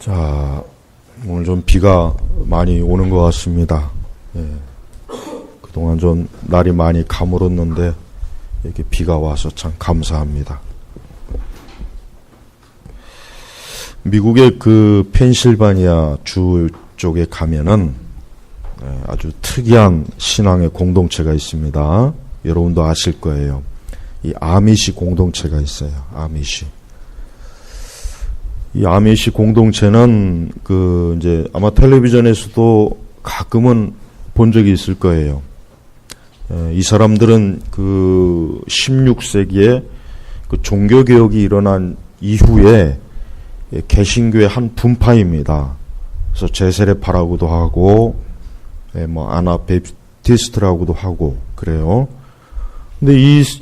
자, 오늘 좀 비가 많이 오는 것 같습니다. 예. 그동안 좀 날이 많이 가물었는데 이렇게 비가 와서 참 감사합니다. 미국의 그 펜실바니아 주 쪽에 가면은 아주 특이한 신앙의 공동체가 있습니다. 여러분도 아실 거예요. 이 아미시 공동체가 있어요. 아미시. 이 아미시 공동체는 이제 아마 텔레비전에서도 가끔은 본 적이 있을 거예요. 이 사람들은 16세기에 종교개혁이 일어난 이후에 개신교의 한 분파입니다. 그래서 제세례파라고도 하고, 아나베프티스트라고도 하고, 그래요. 근데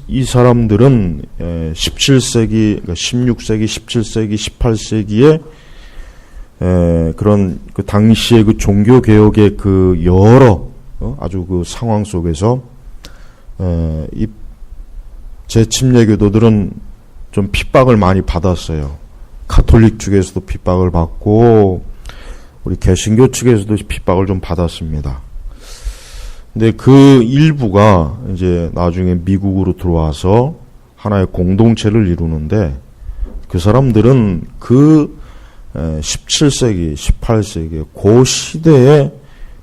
이 사람들은 17세기, 16세기, 17세기, 18세기에 그런 당시의 종교개혁의 여러 아주 상황 속에서 이 재침례교도들은 좀 핍박을 많이 받았어요. 가톨릭 측에서도 핍박을 받고 우리 개신교 측에서도 핍박을 좀 받았습니다. 근데 그 일부가 이제 나중에 미국으로 들어와서 하나의 공동체를 이루는데 그 사람들은 17세기, 18세기 그 시대의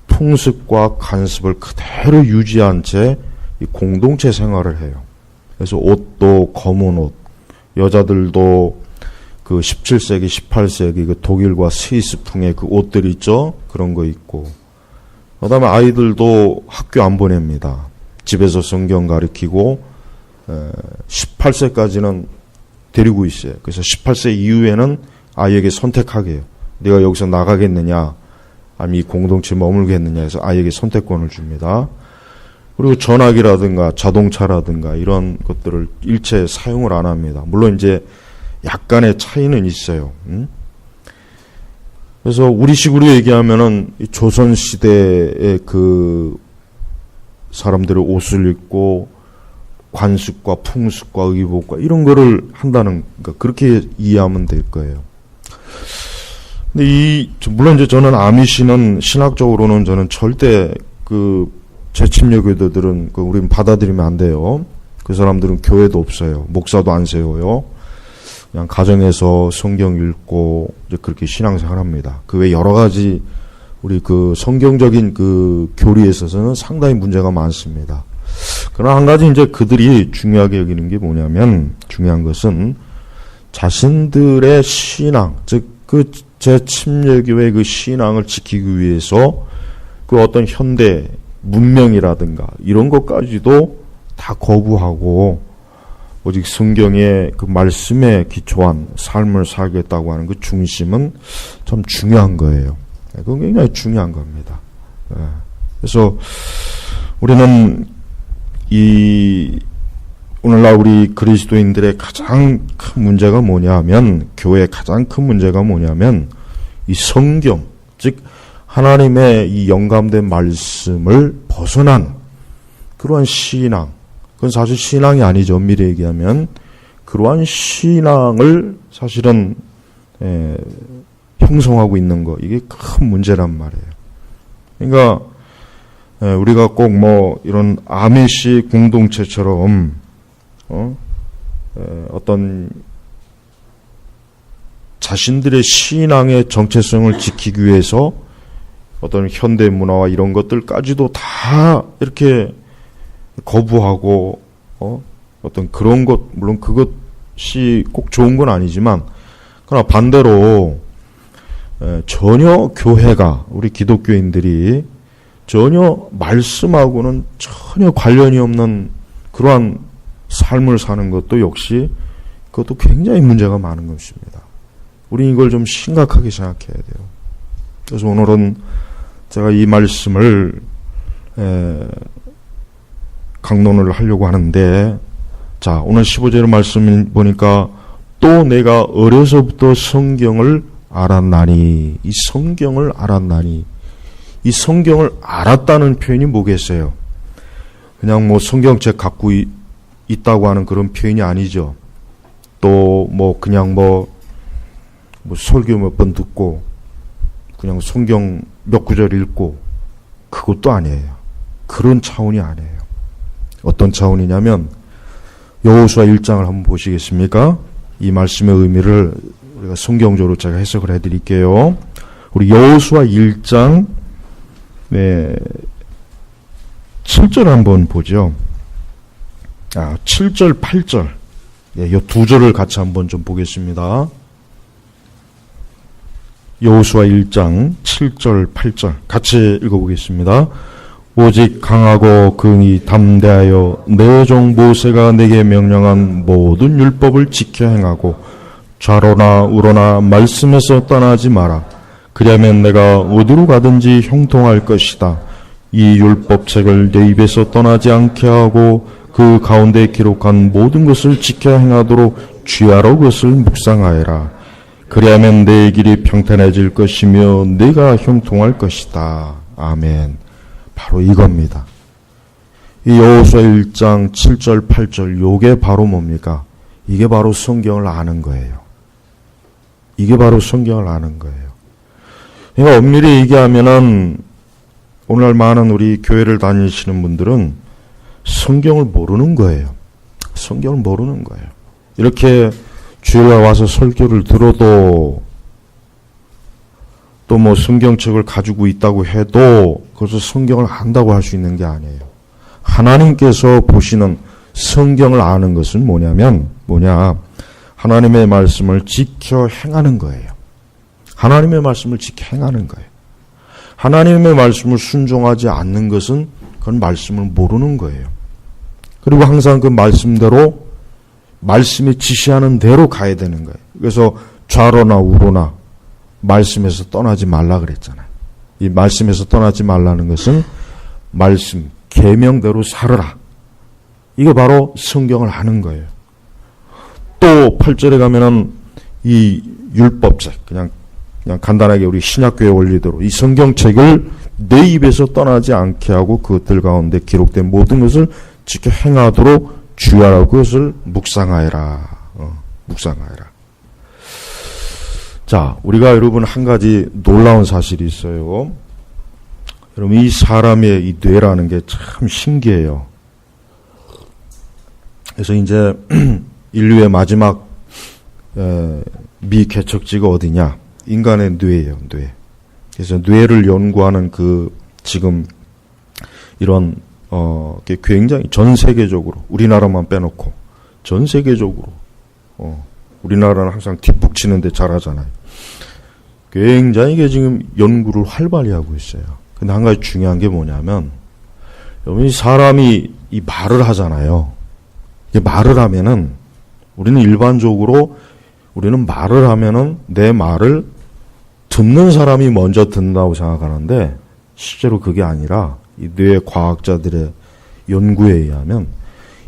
풍습과 관습을 그대로 유지한 채 이 공동체 생활을 해요. 그래서 옷도 검은 옷, 여자들도 17세기, 18세기 독일과 스위스풍의 옷들 있죠? 그런 거 있고. 그 다음에 아이들도 학교 안 보냅니다. 집에서 성경 가르치고 18세까지는 데리고 있어요. 그래서 18세 이후에는 아이에게 선택하게 해요. 네가 여기서 나가겠느냐 아니면 이 공동체에 머물겠느냐 해서 아이에게 선택권을 줍니다. 그리고 전화기라든가 자동차라든가 이런 것들을 일체 사용을 안 합니다. 물론 이제 약간의 차이는 있어요. 그래서 우리식으로 얘기하면은 조선시대의 사람들의 옷을 입고 관습과 풍습과 의복과 이런 거를 한다는, 그렇게 이해하면 될 거예요. 근데 물론 이제 저는 아미시는 신학적으로는 저는 절대 재침례교도들은 우리는 받아들이면 안 돼요. 그 사람들은 교회도 없어요. 목사도 안 세워요. 그냥 가정에서 성경 읽고 이제 그렇게 신앙생활 합니다. 그 외 여러 가지 우리 성경적인 교리에 있어서는 상당히 문제가 많습니다. 그러나 한 가지 이제 그들이 중요하게 여기는 게 뭐냐면, 중요한 것은 자신들의 신앙, 즉 재침례교의 신앙을 지키기 위해서 어떤 현대 문명이라든가 이런 것까지도 다 거부하고 오직 성경의 말씀에 기초한 삶을 살겠다고 하는 중심은 참 중요한 거예요. 그건 굉장히 중요한 겁니다. 그래서 우리는 오늘날 우리 그리스도인들의 가장 큰 문제가 뭐냐면, 교회의 가장 큰 문제가 뭐냐면 이 성경, 즉 하나님의 이 영감된 말씀을 벗어난 그러한 신앙, 그건 사실 신앙이 아니죠. 엄밀히 얘기하면 그러한 신앙을 사실은 형성하고 있는 거, 이게 큰 문제란 말이에요. 그러니까 우리가 꼭 이런 아미시 공동체처럼 어떤 자신들의 신앙의 정체성을 지키기 위해서 어떤 현대 문화와 이런 것들까지도 다 이렇게 거부하고 어떤 그런 것, 물론 그것이 꼭 좋은 건 아니지만, 그러나 반대로 전혀 교회가, 우리 기독교인들이 전혀 말씀하고는 전혀 관련이 없는 그러한 삶을 사는 것도 역시 그것도 굉장히 문제가 많은 것입니다. 우리 이걸 좀 심각하게 생각해야 돼요. 그래서 오늘은 제가 이 말씀을 강론을 하려고 하는데, 자, 오늘 15절 말씀 보니까 또 내가 어려서부터 성경을 알았나니, 이 성경을 알았나니, 이 성경을 알았다는 표현이 뭐겠어요? 그냥 성경책 갖고 있다고 하는 그런 표현이 아니죠. 또 그냥 설교 몇 번 듣고 그냥 성경 몇 구절 읽고 그것도 아니에요. 그런 차원이 아니에요. 어떤 차원이냐면 여호수아 1장을 한번 보시겠습니까? 이 말씀의 의미를 우리가 성경적으로 제가 해석을 해드릴게요. 우리 여호수아 1장 7절 한번 보죠. 7절, 8절. 이 두 절을 같이 한번 좀 보겠습니다. 여호수아 1장 7절, 8절 같이 읽어보겠습니다. 오직 강하고 긍이 담대하여 내 종 모세가 내게 명령한 모든 율법을 지켜 행하고 좌로나 우로나 말씀에서 떠나지 마라. 그리하면 내가 어디로 가든지 형통할 것이다. 이 율법책을 내 입에서 떠나지 않게 하고 그 가운데 기록한 모든 것을 지켜 행하도록 주야로 그것을 묵상하여라. 그리하면 내 길이 평탄해질 것이며 내가 형통할 것이다. 아멘. 바로 이겁니다. 이 여호수아 1장 7절 8절 요게 바로 뭡니까? 이게 바로 성경을 아는 거예요. 이게 바로 성경을 아는 거예요. 그러니까 엄밀히 얘기하면은 오늘날 많은 우리 교회를 다니시는 분들은 성경을 모르는 거예요. 성경을 모르는 거예요. 이렇게 주일에 와서 설교를 들어도 또 뭐 성경책을 가지고 있다고 해도 그것을 성경을 안다고 할 수 있는 게 아니에요. 하나님께서 보시는 성경을 아는 것은 뭐냐? 하나님의 말씀을 지켜 행하는 거예요. 하나님의 말씀을 지켜 행하는 거예요. 하나님의 말씀을 순종하지 않는 것은 그건 말씀을 모르는 거예요. 그리고 항상 그 말씀대로 말씀이 지시하는 대로 가야 되는 거예요. 그래서 좌로나 우로나 말씀에서 떠나지 말라 그랬잖아요. 이 말씀에서 떠나지 말라는 것은 말씀, 계명대로 살아라. 이게 바로 성경을 아는 거예요. 또 8절에 가면은 이 율법책, 그냥 간단하게 우리 신약교회 원리대로 이 성경책을 내 입에서 떠나지 않게 하고 그것들 가운데 기록된 모든 것을 지켜 행하도록 주야라고 그것을 묵상하여라. 묵상하여라. 자, 우리가 여러분 한 가지 놀라운 사실이 있어요. 여러분 이 사람의 이 뇌라는 게 참 신기해요. 그래서 이제 인류의 마지막 미개척지가 어디냐? 인간의 뇌예요, 뇌. 그래서 뇌를 연구하는 지금 이런 굉장히 전 세계적으로 우리나라만 빼놓고 전 세계적으로 우리나라는 항상 뒷북치는데 잘하잖아요. 굉장히 이게 지금 연구를 활발히 하고 있어요. 근데 한 가지 중요한 게 뭐냐면 이 사람이 이 말을 하잖아요. 이 말을 하면은 우리는 일반적으로 말을 하면은 내 말을 듣는 사람이 먼저 듣는다고 생각하는데 실제로 그게 아니라 이 뇌 과학자들의 연구에 의하면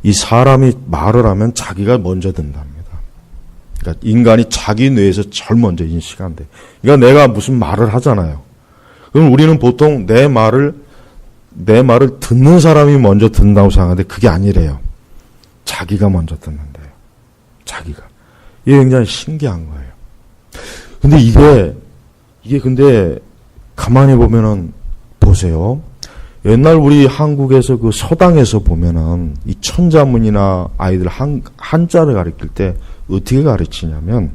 이 사람이 말을 하면 자기가 먼저 듣는답니다. 그러니까 인간이 자기 뇌에서 제일 먼저 인식한대. 그러니까 내가 무슨 말을 하잖아요. 그럼 우리는 보통 내 말을 듣는 사람이 먼저 듣는다고 생각하는데 그게 아니래요. 자기가 먼저 듣는데요. 자기가. 이게 굉장히 신기한 거예요. 근데 이게 근데 가만히 보면은 보세요. 옛날 우리 한국에서 그 서당에서 보면은 이 천자문이나 아이들 한자를 가르칠 때 어떻게 가르치냐면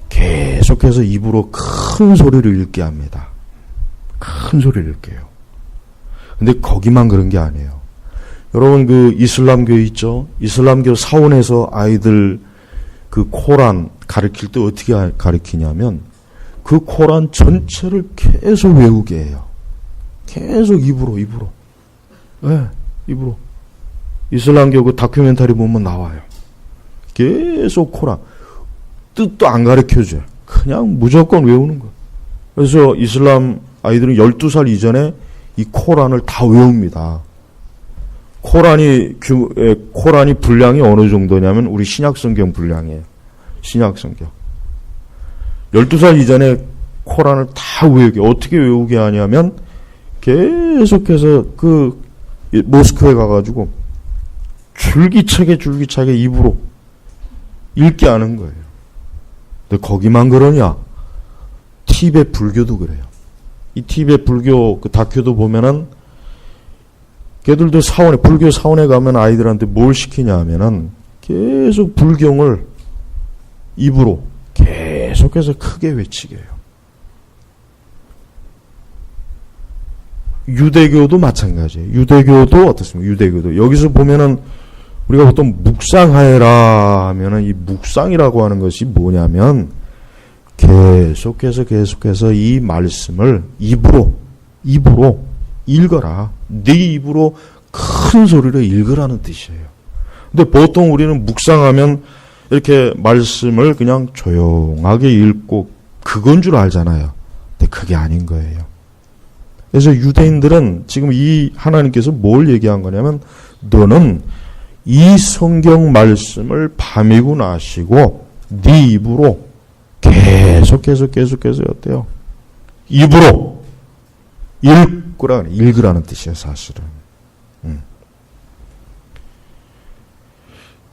계속해서 입으로 큰 소리를 읽게 합니다. 큰 소리를 읽게요. 근데 거기만 그런 게 아니에요. 여러분 그 이슬람교 있죠? 이슬람교 사원에서 아이들 그 코란 가르칠 때 어떻게 가르치냐면 그 코란 전체를 계속 외우게 해요. 계속 입으로. 네, 입으로. 이슬람교 그 다큐멘터리 보면 나와요. 계속 코란. 뜻도 안 가르쳐줘요. 그냥 무조건 외우는 거예요. 그래서 이슬람 아이들은 12살 이전에 이 코란을 다 외웁니다. 코란이 분량이 어느 정도냐면 우리 신약성경 분량이에요. 신약성경. 12살 이전에 코란을 다 외우게. 어떻게 외우게 하냐면 계속해서 그 모스크에 가가지고 줄기차게 입으로 읽게 하는 거예요. 근데 거기만 그러냐? 티베트 불교도 그래요. 이 티베트 불교 그 다큐도 보면은 걔들도 사원에, 불교 사원에 가면 아이들한테 뭘 시키냐 하면은 계속 불경을 입으로 계속해서 크게 외치게 해요. 유대교도 마찬가지예요. 유대교도 어떻습니까? 유대교도. 여기서 보면은 우리가 보통 묵상하여라 하면은 이 묵상이라고 하는 것이 뭐냐면 계속해서 이 말씀을 입으로 읽어라. 네 입으로 큰 소리로 읽으라는 뜻이에요. 근데 보통 우리는 묵상하면 이렇게 말씀을 그냥 조용하게 읽고 그건 줄 알잖아요. 근데 그게 아닌 거예요. 그래서 유대인들은 지금 이 하나님께서 뭘 얘기한 거냐면 너는 이 성경 말씀을 밤이고 나시고 네 입으로 계속해서 어때요? 입으로 읽으라는 뜻이에요, 사실은.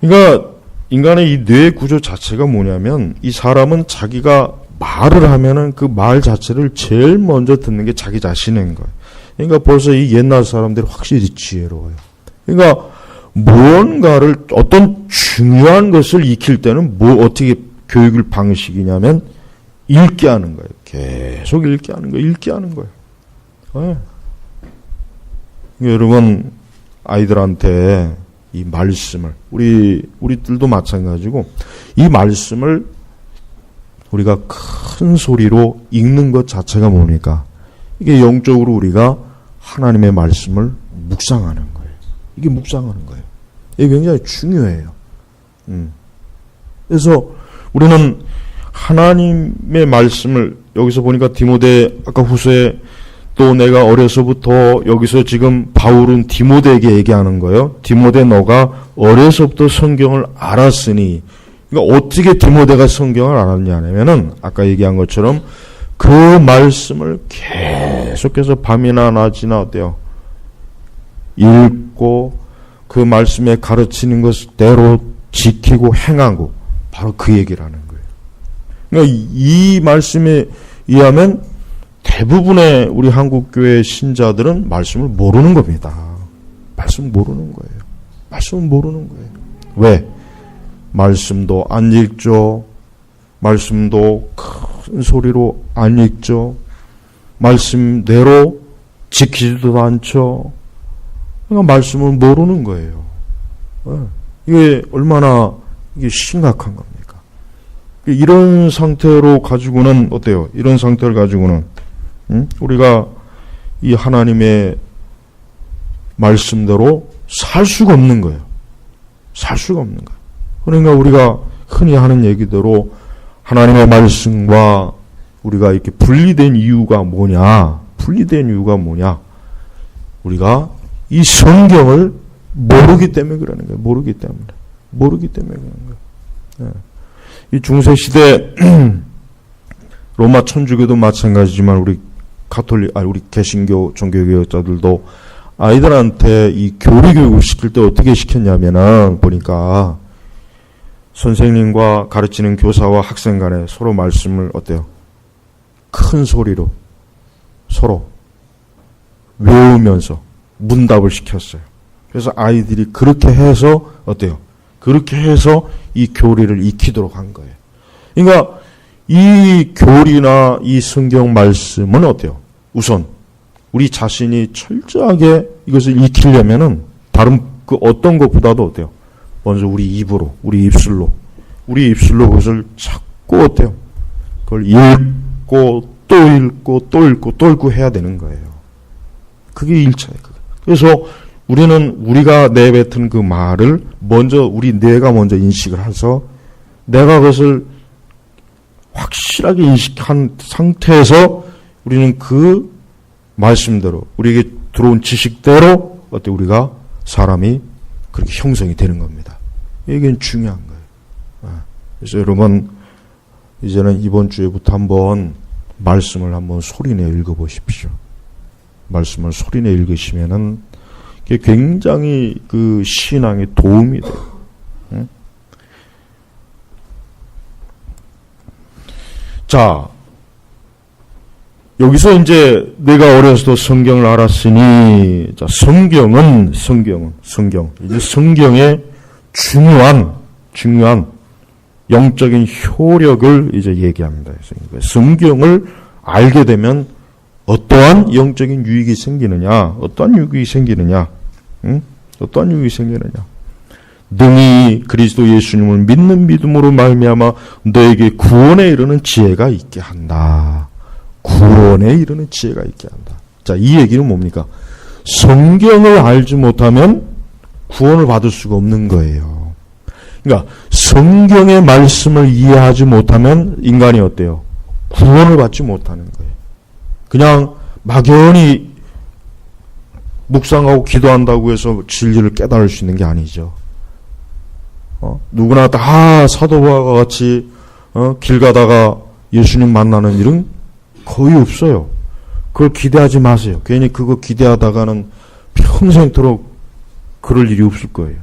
그러니까 인간의 이 뇌 구조 자체가 뭐냐면 이 사람은 자기가 말을 하면은 그 말 자체를 제일 먼저 듣는 게 자기 자신인 거예요. 그러니까 벌써 이 옛날 사람들이 확실히 지혜로워요. 그러니까 무언가를 어떤 중요한 것을 익힐 때는 어떻게 교육을 방식이냐면 읽게 하는 거예요. 계속 읽게 하는 거예요. 네. 여러분 아이들한테 이 말씀을 우리들도 마찬가지고 이 말씀을 우리가 큰 소리로 읽는 것 자체가 뭡니까? 이게 영적으로 우리가 하나님의 말씀을 묵상하는 거예요. 이게 묵상하는 거예요. 이게 굉장히 중요해요. 그래서 우리는 하나님의 말씀을 여기서 보니까 디모데 아까 후서에 또 내가 어려서부터 여기서 지금 바울은 디모데에게 얘기하는 거예요. 디모데 너가 어려서부터 성경을 알았으니 그러니까 어떻게 디모데가 성경을 알았냐면은 아까 얘기한 것처럼 그 말씀을 계속해서 밤이나 낮이나 어때요? 읽고 그 말씀에 가르치는 것대로 지키고 행하고 바로 그 얘기를 하는 거예요. 그러니까 이 말씀에 의하면 대부분의 우리 한국교회 신자들은 말씀을 모르는 겁니다. 말씀을 모르는 거예요. 왜? 말씀도 안 읽죠. 말씀도 큰 소리로 안 읽죠. 말씀대로 지키지도 않죠. 그러니까 말씀을 모르는 거예요. 이게 얼마나 이게 심각한 겁니까? 이런 상태로 가지고는 어때요? 이런 상태를 가지고는 우리가 이 하나님의 말씀대로 살 수가 없는 거예요. 그러니까 우리가 흔히 하는 얘기대로 하나님의 말씀과 우리가 이렇게 분리된 이유가 뭐냐? 우리가 이 성경을 모르기 때문에 그러는 거예요. 모르기 때문에 그러는 거예요. 이 중세시대 로마 천주교도 마찬가지지만 우리 개신교 종교개혁자들도 아이들한테 이 교리교육을 시킬 때 어떻게 시켰냐면은 보니까 선생님과 가르치는 교사와 학생 간에 서로 말씀을 어때요? 큰 소리로 서로 외우면서 문답을 시켰어요. 그래서 아이들이 그렇게 해서 어때요? 그렇게 해서 이 교리를 익히도록 한 거예요. 그러니까 이 교리나 이 성경 말씀은 어때요? 우선 우리 자신이 철저하게 이것을 익히려면은 다른 그 어떤 것보다도 어때요? 먼저 우리 입으로, 우리 입술로 그것을 자꾸 어때요? 그걸 읽고 또 읽고 해야 되는 거예요. 그게 1차예요. 그래서 우리가 내뱉은 그 말을 먼저 우리 뇌가 먼저 인식을 해서 내가 그것을 확실하게 인식한 상태에서 우리는 그 말씀대로 우리에게 들어온 지식대로 어때 우리가 사람이 그렇게 형성이 되는 겁니다. 이게 중요한 거예요. 그래서 여러분 이제는 이번 주에부터 한번 말씀을 한번 소리내 읽어보십시오. 말씀을 소리내 읽으시면은 그게 굉장히 그 신앙에 도움이 돼요. 자, 여기서 이제 내가 어려서도 성경을 알았으니, 자, 성경. 이제 성경의 중요한 영적인 효력을 이제 얘기합니다. 성경을 알게 되면 어떠한 영적인 유익이 생기느냐? 어떠한 유익이 생기느냐? 능히 그리스도 예수님을 믿는 믿음으로 말미암아 너에게 구원에 이르는 지혜가 있게 한다. 구원에 이르는 지혜가 있게 한다. 자, 이 얘기는 뭡니까? 성경을 알지 못하면 구원을 받을 수가 없는 거예요. 그러니까 성경의 말씀을 이해하지 못하면 인간이 어때요? 구원을 받지 못하는 거예요. 그냥 막연히 묵상하고 기도한다고 해서 진리를 깨달을 수 있는 게 아니죠. 누구나 다 사도바와 같이 길 가다가 예수님 만나는 일은 거의 없어요. 그걸 기대하지 마세요. 괜히 그거 기대하다가는 평생토록 그럴 일이 없을 거예요.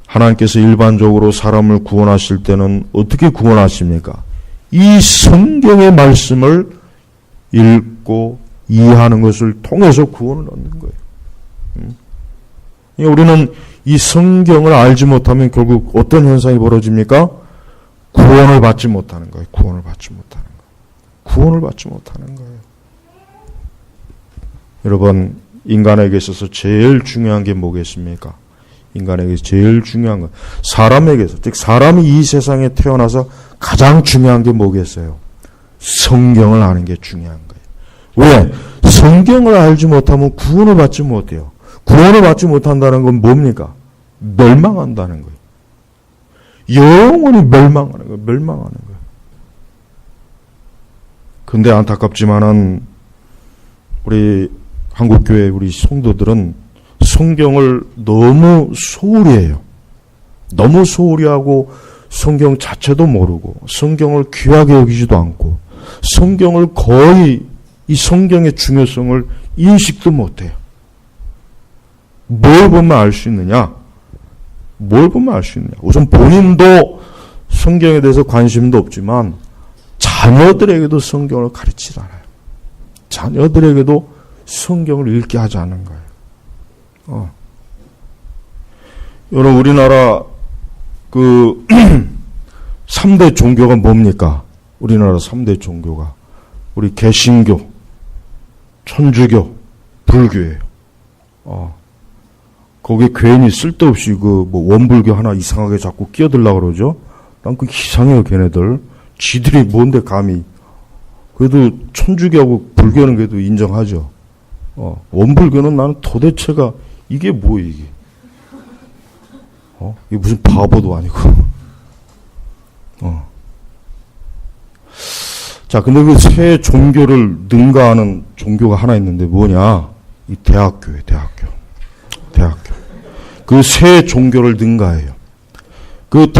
하나님께서 일반적으로 사람을 구원하실 때는 어떻게 구원하십니까? 이 성경의 말씀을 읽고 이해하는 것을 통해서 구원을 얻는 거예요. 우리는 이 성경을 알지 못하면 결국 어떤 현상이 벌어집니까? 구원을 받지 못하는 거예요. 구원을 받지 못하는 거예요. 여러분, 인간에게 있어서 제일 중요한 게 뭐겠습니까? 인간에게 제일 중요한 건 사람에게서, 즉 사람이 이 세상에 태어나서 가장 중요한 게 뭐겠어요? 성경을 아는 게 중요한 거예요. 왜? 성경을 알지 못하면 구원을 받지 못해요. 구원을 받지 못한다는 건 뭡니까? 멸망한다는 거예요. 영원히 멸망하는 거예요. 근데 안타깝지만은 우리 한국교회 우리 성도들은 성경을 너무 소홀히 해요. 너무 소홀히 하고 성경 자체도 모르고 성경을 귀하게 여기지도 않고 성경을 거의 이 성경의 중요성을 인식도 못해요. 뭘 보면 알 수 있느냐? 우선 본인도 성경에 대해서 관심도 없지만 자녀들에게도 성경을 가르치지 않아요. 자녀들에게도 성경을 읽게 하지 않는 거예요. 여러분, 우리나라 3대 종교가 뭡니까? 우리나라 3대 종교가 우리 개신교, 천주교, 불교예요. 거기에 괜히 쓸데없이 원불교 하나 이상하게 자꾸 끼어들려고 그러죠? 난 그 이상해요, 걔네들. 지들이 뭔데 감히. 그래도 천주교하고 불교는 그래도 인정하죠. 원불교는 나는 도대체가 이게 뭐예요, 이게. 이게 무슨 바보도 아니고. 자, 근데 그 새 종교를 능가하는 종교가 하나 있는데 뭐냐? 이 대학교예요, 대학교. 그 새 종교를 능가해요. 그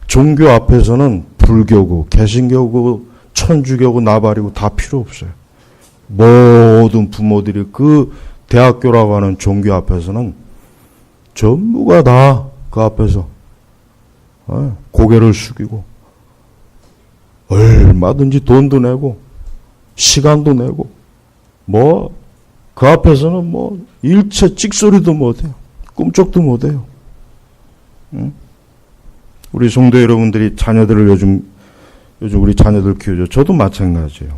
종교 앞에서는 불교고, 개신교고, 천주교고, 나발이고 다 필요 없어요. 모든 부모들이 그 대학교라고 하는 종교 앞에서는 전부가 다 그 앞에서 고개를 숙이고 얼마든지 돈도 내고 시간도 내고 그 앞에서는 일체 찍소리도 못해요. 꿈쩍도 못해요. 우리 성도 여러분들이 자녀들을 요즘 우리 자녀들 키우죠. 저도 마찬가지예요.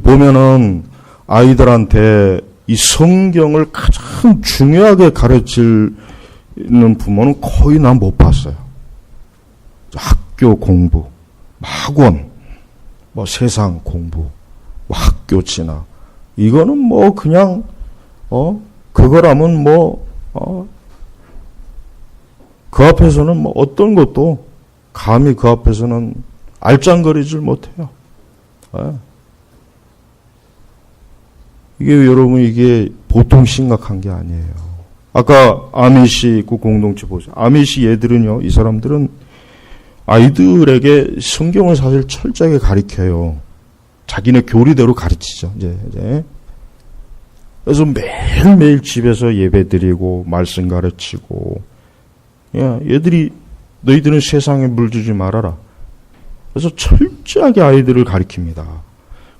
보면은 아이들한테 이 성경을 가장 중요하게 가르치는 부모는 거의 난 못 봤어요. 학교 공부, 학원, 세상 공부, 학교 진학. 이거는 그냥 그거라면 그 앞에서는 어떤 것도 감히 그 앞에서는 알짱거리질 못해요. 이게 여러분 이게 보통 심각한 게 아니에요. 아까 아미시 그 공동체 보세요. 아미시 얘들은요, 이 사람들은 아이들에게 성경을 사실 철저하게 가르쳐요. 자기네 교리대로 가르치죠. 이제. 그래서 매일매일 집에서 예배 드리고 말씀 가르치고, 얘들이 너희들은 세상에 물들지 말아라. 그래서 철저하게 아이들을 가리킵니다.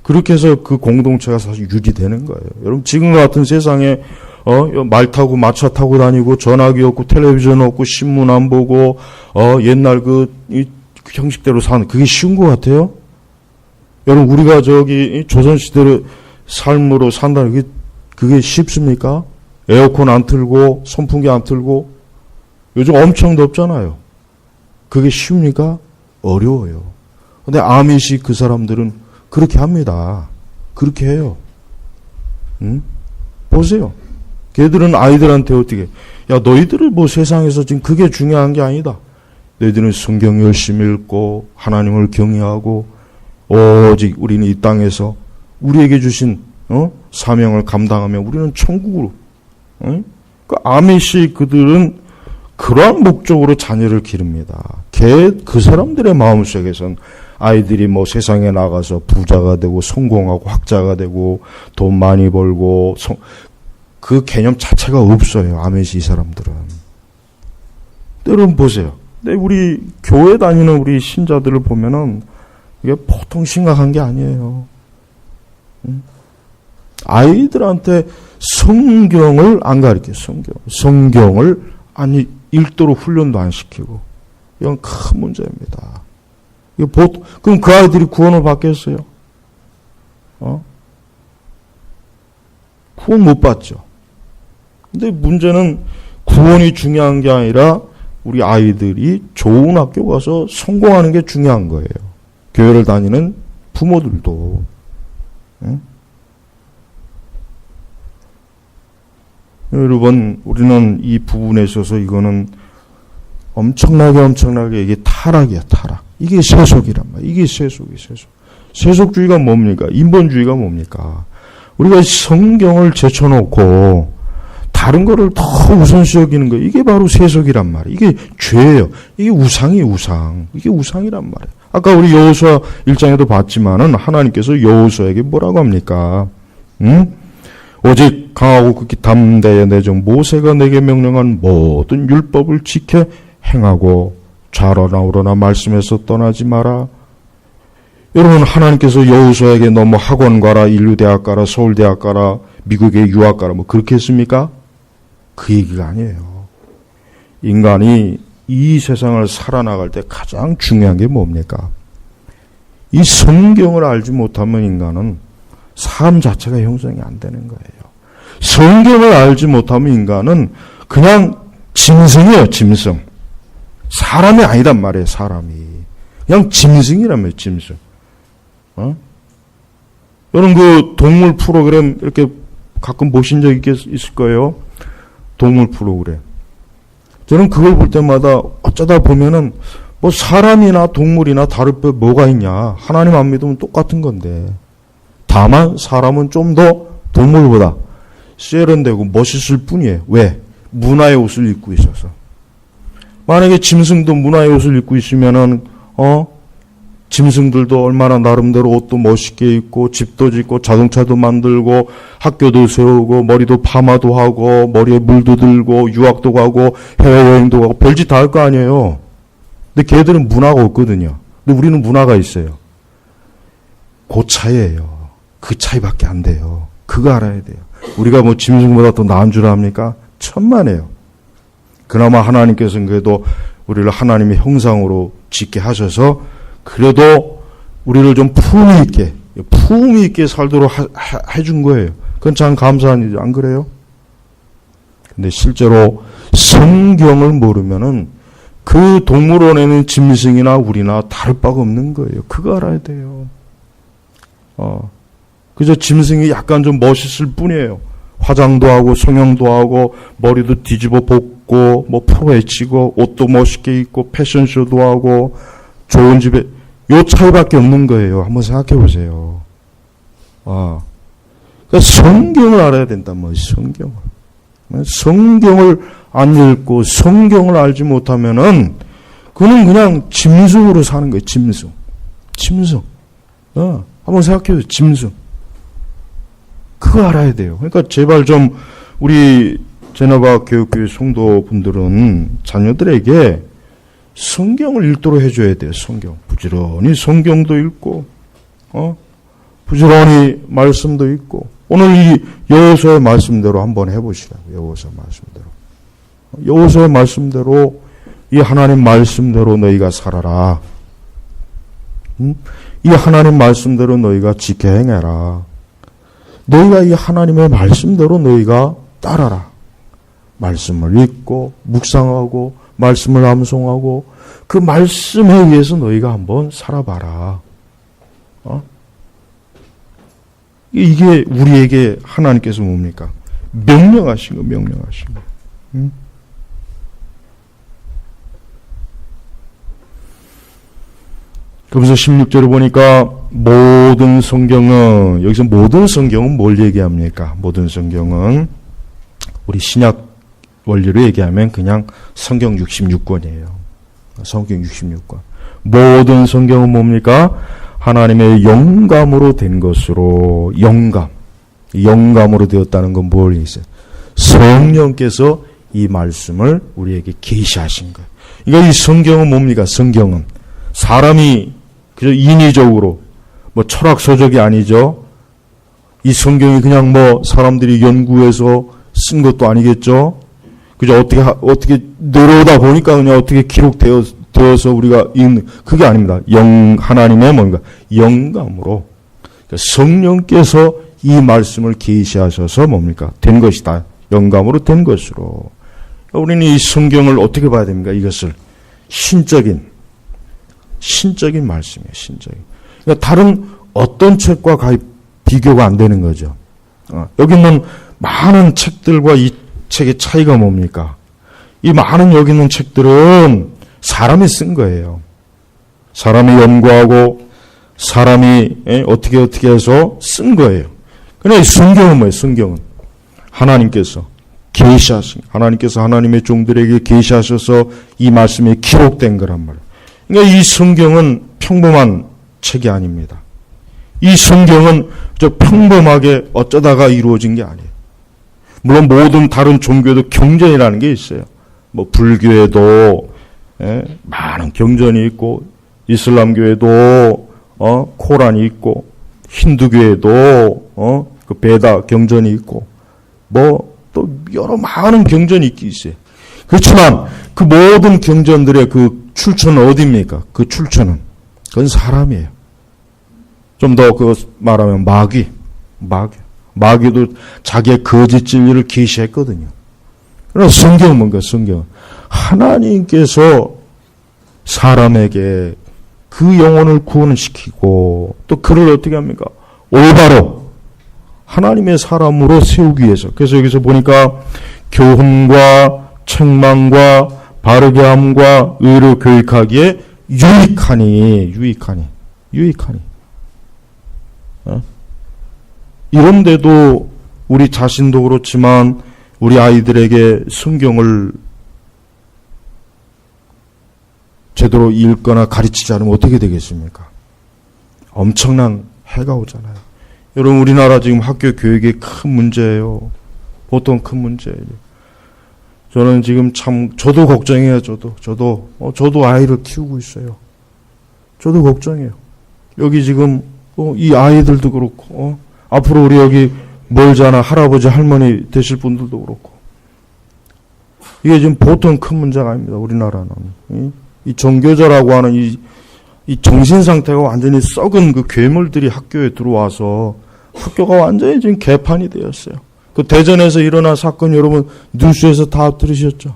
그렇게 해서 그 공동체가 사실 유지되는 거예요. 여러분, 지금 같은 세상에 말 타고 마차 타고 다니고 전화기 없고 텔레비전 없고 신문 안 보고 옛날 이 형식대로 사는 그게 쉬운 것 같아요? 여러분, 우리가 조선시대의 삶으로 산다는 그게 쉽습니까? 에어컨 안 틀고 선풍기 안 틀고 요즘 엄청 덥잖아요. 그게 쉽습니까? 어려워요. 근데 아미시 그 사람들은 그렇게 합니다. 그렇게 해요. 응? 보세요. 걔들은 아이들한테 어떻게, 야, 너희들은 뭐 세상에서 지금 그게 중요한 게 아니다. 너희들은 성경 열심히 읽고 하나님을 경외하고 오직 우리는 이 땅에서 우리에게 주신 사명을 감당하며 우리는 천국으로. 그 아미시 그들은 그러한 목적으로 자녀를 기릅니다. 그 사람들의 마음속에선 아이들이 뭐 세상에 나가서 부자가 되고 성공하고 학자가 되고 돈 많이 벌고 그 개념 자체가 없어요. 아메시 이 사람들은. 여러분 보세요. 근데 우리 교회 다니는 우리 신자들을 보면은 이게 보통 심각한 게 아니에요. 아이들한테 성경을 안 가르쳐요. 성경을 아니 읽도록 훈련도 안 시키고 이건 큰 문제입니다. 그럼 그 아이들이 구원을 받겠어요? 구원 못 받죠. 근데 문제는 구원이 중요한 게 아니라 우리 아이들이 좋은 학교 가서 성공하는 게 중요한 거예요. 교회를 다니는 부모들도. 여러분, 우리는 이 부분에 있어서 이거는 엄청나게 이게 타락이야, 타락. 이게 세속이란 말이야. 이게 세속이 세속. 세속주의가 뭡니까? 인본주의가 뭡니까? 우리가 성경을 제쳐놓고 다른 거를 더 우선시 여기는 거. 이게 바로 세속이란 말이야. 이게 죄예요. 이게 우상이에요, 우상. 이게 우상이란 말이에요. 아까 우리 여호수아 1장에도 봤지만은 하나님께서 여호수아에게 뭐라고 합니까? 오직 강하고 극히 담대의 내정 모세가 내게 명령한 모든 율법을 지켜 행하고 좌로나 우로나 말씀에서 떠나지 마라. 여러분, 하나님께서 여호수아에게 너무 학원 가라, 인류대학 가라, 서울대학 가라, 미국에 유학 가라 뭐 그렇게 했습니까? 그 얘기가 아니에요. 인간이 이 세상을 살아나갈 때 가장 중요한 게 뭡니까? 이 성경을 알지 못하면 인간은 삶 자체가 형성이 안 되는 거예요. 성경을 알지 못하면 인간은 그냥 짐승이에요, 짐승. 사람이 아니단 말이에요, 사람이. 그냥 짐승이라며요, 짐승. 여러분, 그 동물 프로그램 이렇게 가끔 보신 적 있을 거예요. 동물 프로그램. 저는 그걸 볼 때마다 어쩌다 보면은 뭐 사람이나 동물이나 다를 게 뭐가 있냐. 하나님 안 믿으면 똑같은 건데. 다만 사람은 좀 더 동물보다 세련되고 멋있을 뿐이에요. 왜? 문화의 옷을 입고 있어서. 만약에 짐승도 문화의 옷을 입고 있으면은 짐승들도 얼마나 나름대로 옷도 멋있게 입고 집도 짓고 자동차도 만들고 학교도 세우고 머리도 파마도 하고 머리에 물도 들고 유학도 가고 해외여행도 가고 별짓 다 할 거 아니에요. 근데 걔들은 문화가 없거든요. 근데 우리는 문화가 있어요. 그 차이예요. 그 차이밖에 안 돼요. 그거 알아야 돼요. 우리가 뭐 짐승보다 더 나은 줄 압니까? 천만에요. 그나마 하나님께서는 그래도 우리를 하나님의 형상으로 짓게 하셔서 그래도 우리를 좀 품위 있게 살도록 해준 거예요. 그건 참 감사한 일이죠. 안 그래요? 근데 실제로 성경을 모르면은 그 동물원에는 짐승이나 우리나 다를 바가 없는 거예요. 그거 알아야 돼요. 그저 짐승이 약간 좀 멋있을 뿐이에요. 화장도 하고 성형도 하고 머리도 뒤집어 볶고 뭐 프로 외치고 옷도 멋있게 입고 패션쇼도 하고 좋은 집에 요 차이밖에 없는 거예요. 한번 생각해 보세요. 그러니까 성경을 알아야 된단 말이에요. 성경을 안 읽고 성경을 알지 못하면은 그는 그냥 짐승으로 사는 거예요. 짐승. 한번 생각해 보세요. 짐승. 그거 알아야 돼요. 그러니까 제발 좀 우리 제너바 교육교회 성도분들은 자녀들에게 성경을 읽도록 해줘야 돼요. 성경. 부지런히 성경도 읽고, 부지런히 말씀도 읽고. 오늘 이 여호수아의 말씀대로 한번 해보시라고. 여호수아 말씀대로. 여호수아의 말씀대로, 이 하나님 말씀대로 너희가 살아라. 이 하나님 말씀대로 너희가 지켜 행해라. 너희가 이 하나님의 말씀대로 너희가 따라라. 말씀을 읽고 묵상하고 말씀을 암송하고 그 말씀에 의해서 너희가 한번 살아봐라. 이게 우리에게 하나님께서 뭡니까? 명령하신 거, 명령하신 거. 그래서 16절을 보니까 모든 성경은, 여기서 모든 성경은 뭘 얘기합니까? 모든 성경은 우리 신약 원리로 얘기하면 그냥 성경 66권이에요. 성경 66권. 모든 성경은 뭡니까? 하나님의 영감으로 된 것으로, 영감으로 되었다는 건 뭘 있어요? 성령께서 이 말씀을 우리에게 계시하신 거예요. 그러니까 이 성경은 뭡니까? 성경은 사람이 그저 인위적으로 뭐 철학서적이 아니죠. 이 성경이 그냥 뭐 사람들이 연구해서 쓴 것도 아니겠죠. 그저 어떻게 내려오다 보니까 그냥 어떻게 기록되어서 우리가 읽는, 그게 아닙니다. 하나님의 뭔가 영감으로, 그러니까 성령께서 이 말씀을 계시하셔서 뭡니까? 된 것이다. 영감으로 된 것으로. 그러니까 우리는 이 성경을 어떻게 봐야 됩니까? 이것을 신적인 말씀이에요. 신적인. 그러니까 다른 어떤 책과 비교가 안 되는 거죠. 여기 있는 많은 책들과 이 책의 차이가 뭡니까? 이 많은 여기 있는 책들은 사람이 쓴 거예요. 사람이 연구하고 사람이 어떻게 해서 쓴 거예요. 그러나 이 성경은 뭐예요? 성경은 하나님께서 계시하신, 하나님께서 하나님의 종들에게 계시하셔서 이 말씀이 기록된 거란 말이에요. 그러니까 이 성경은 평범한 책이 아닙니다. 이 성경은 평범하게 어쩌다가 이루어진 게 아니에요. 물론 모든 다른 종교에도 경전이라는 게 있어요. 뭐 불교에도 많은 경전이 있고, 이슬람교에도 코란이 있고, 힌두교에도 그 베다 경전이 있고, 뭐 또 여러 많은 경전이 있기 있어요. 그렇지만 그 모든 경전들의 그 출처는 어디입니까? 그 출처는 그건 사람이에요. 좀 더 그 말하면 마귀도 자기의 거짓 진리를 계시했거든요. 그러나 성경은 뭔가? 성경은 하나님께서 사람에게 그 영혼을 구원시키고 또 그를 어떻게 합니까? 올바로 하나님의 사람으로 세우기 위해서. 그래서 여기서 보니까 교훈과 책망과 바르게 함과 의로 교육하기에 유익하니. 이런데도 우리 자신도 그렇지만 우리 아이들에게 성경을 제대로 읽거나 가르치지 않으면 어떻게 되겠습니까? 엄청난 해가 오잖아요. 여러분, 우리나라 지금 학교 교육이 큰 문제예요. 보통 큰 문제예요. 저는 지금 저도 걱정해요. 저도 아이를 키우고 있어요. 저도 걱정해요. 여기 지금 이 아이들도 그렇고 앞으로 우리 여기 멀잖아. 할아버지 할머니 되실 분들도 그렇고 이게 지금 보통 큰 문제가 아닙니다. 우리나라는 이 종교자라고 하는 이 정신 상태가 완전히 썩은 그 괴물들이 학교에 들어와서 학교가 완전히 지금 개판이 되었어요. 그 대전에서 일어난 사건 여러분 뉴스에서 다 들으셨죠?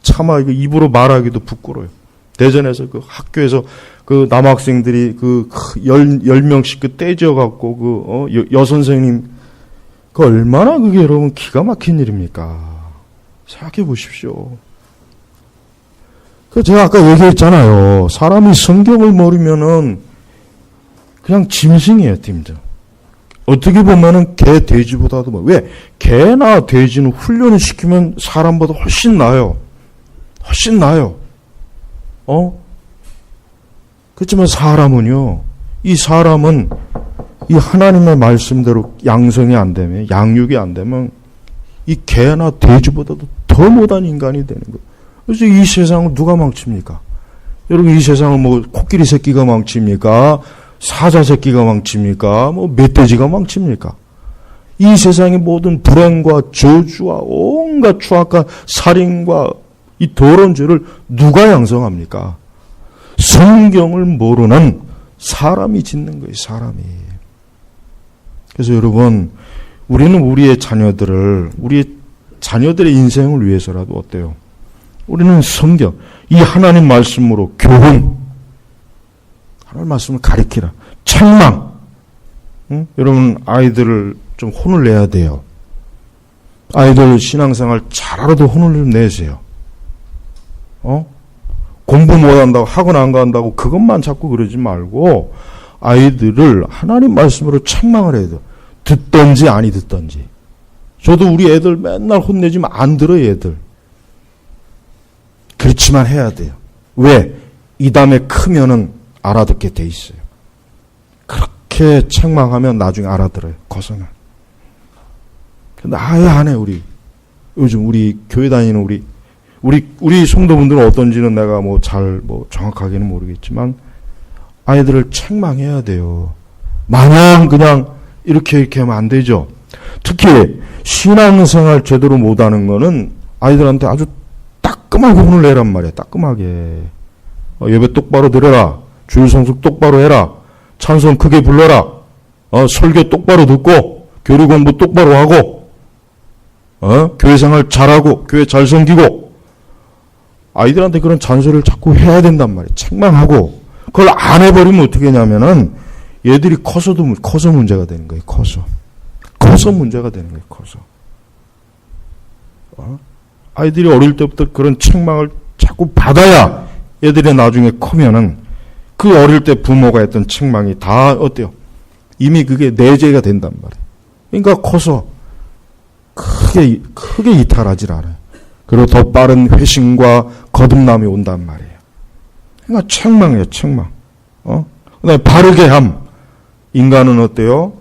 차마 이거 입으로 말하기도 부끄러워요. 대전에서 그 학교에서 그 남학생들이 그 10명씩 그 떼져 갖고 여선생님 그 얼마나 그게 여러분 기가 막힌 일입니까? 생각해 보십시오. 그 제가 아까 얘기했잖아요. 사람이 성경을 모르면은 그냥 짐승이에요, 짐승. 어떻게 보면은 개, 돼지보다도 왜? 개나 돼지는 훈련을 시키면 사람보다 훨씬 나아요. 훨씬 나아요. 그렇지만 사람은요, 이 사람은 이 하나님의 말씀대로 양성이 안 되면, 양육이 안 되면 이 개나 돼지보다도 더 못한 인간이 되는 거예요. 그래서 이 세상을 누가 망칩니까? 여러분, 이 세상을 뭐 코끼리 새끼가 망칩니까? 사자 새끼가 망칩니까? 뭐 멧돼지가 망칩니까? 이 세상의 모든 불행과 저주와 온갖 추악과 살인과 이 더러운 죄를 누가 양성합니까? 성경을 모르는 사람이 짓는 거예요, 사람이. 그래서 여러분, 우리는 우리의 자녀들의 인생을 위해서라도 어때요? 우리는 성경, 이 하나님 말씀으로 교훈, 하나님 말씀을 가리키라. 책망. 응? 여러분, 아이들을 좀 혼을 내야 돼요. 아이들 신앙생활 잘하라도 혼을 좀 내세요. 공부 못한다고, 학원 안 간다고 그것만 자꾸 그러지 말고 아이들을 하나님 말씀으로 책망을 해야 돼요. 듣던지 아니 듣던지. 저도 우리 애들 맨날 혼내지만 안 들어요, 애들. 그렇지만 해야 돼요. 왜? 이 다음에 크면은 알아듣게 돼 있어요. 그렇게 책망하면 나중에 알아들어요, 커서는. 근데 아예 안 해, 우리. 요즘 우리 교회 다니는 우리 성도분들은 어떤지는 내가 정확하게는 모르겠지만 아이들을 책망해야 돼요. 마냥 그냥 이렇게 하면 안 되죠. 특히 신앙생활 제대로 못하는 거는 아이들한테 아주 따끔하게 혼을 내란 말이야. 따끔하게. 예배 똑바로 드려라. 주일 성수 똑바로 해라. 찬송 크게 불러라. 설교 똑바로 듣고 교리 공부 똑바로 하고 교회 생활 잘하고 교회 잘 섬기고. 아이들한테 그런 잔소리를 자꾸 해야 된단 말이에요. 책망하고. 그걸 안 해버리면 어떻게 하냐면은 얘들이 커서 문제가 되는 거예요. 커서 문제가 되는 거예요. 커서. 아이들이 어릴 때부터 그런 책망을 자꾸 받아야 얘들이 나중에 크면은 그 어릴 때 부모가 했던 책망이 다 어때요? 이미 그게 내재가 된단 말이에요. 그러니까 커서 크게 이탈하질 않아요. 그리고 더 빠른 회심과 거듭남이 온단 말이에요. 그러니까 책망이에요, 책망. 그다음에 바르게 함. 인간은 어때요?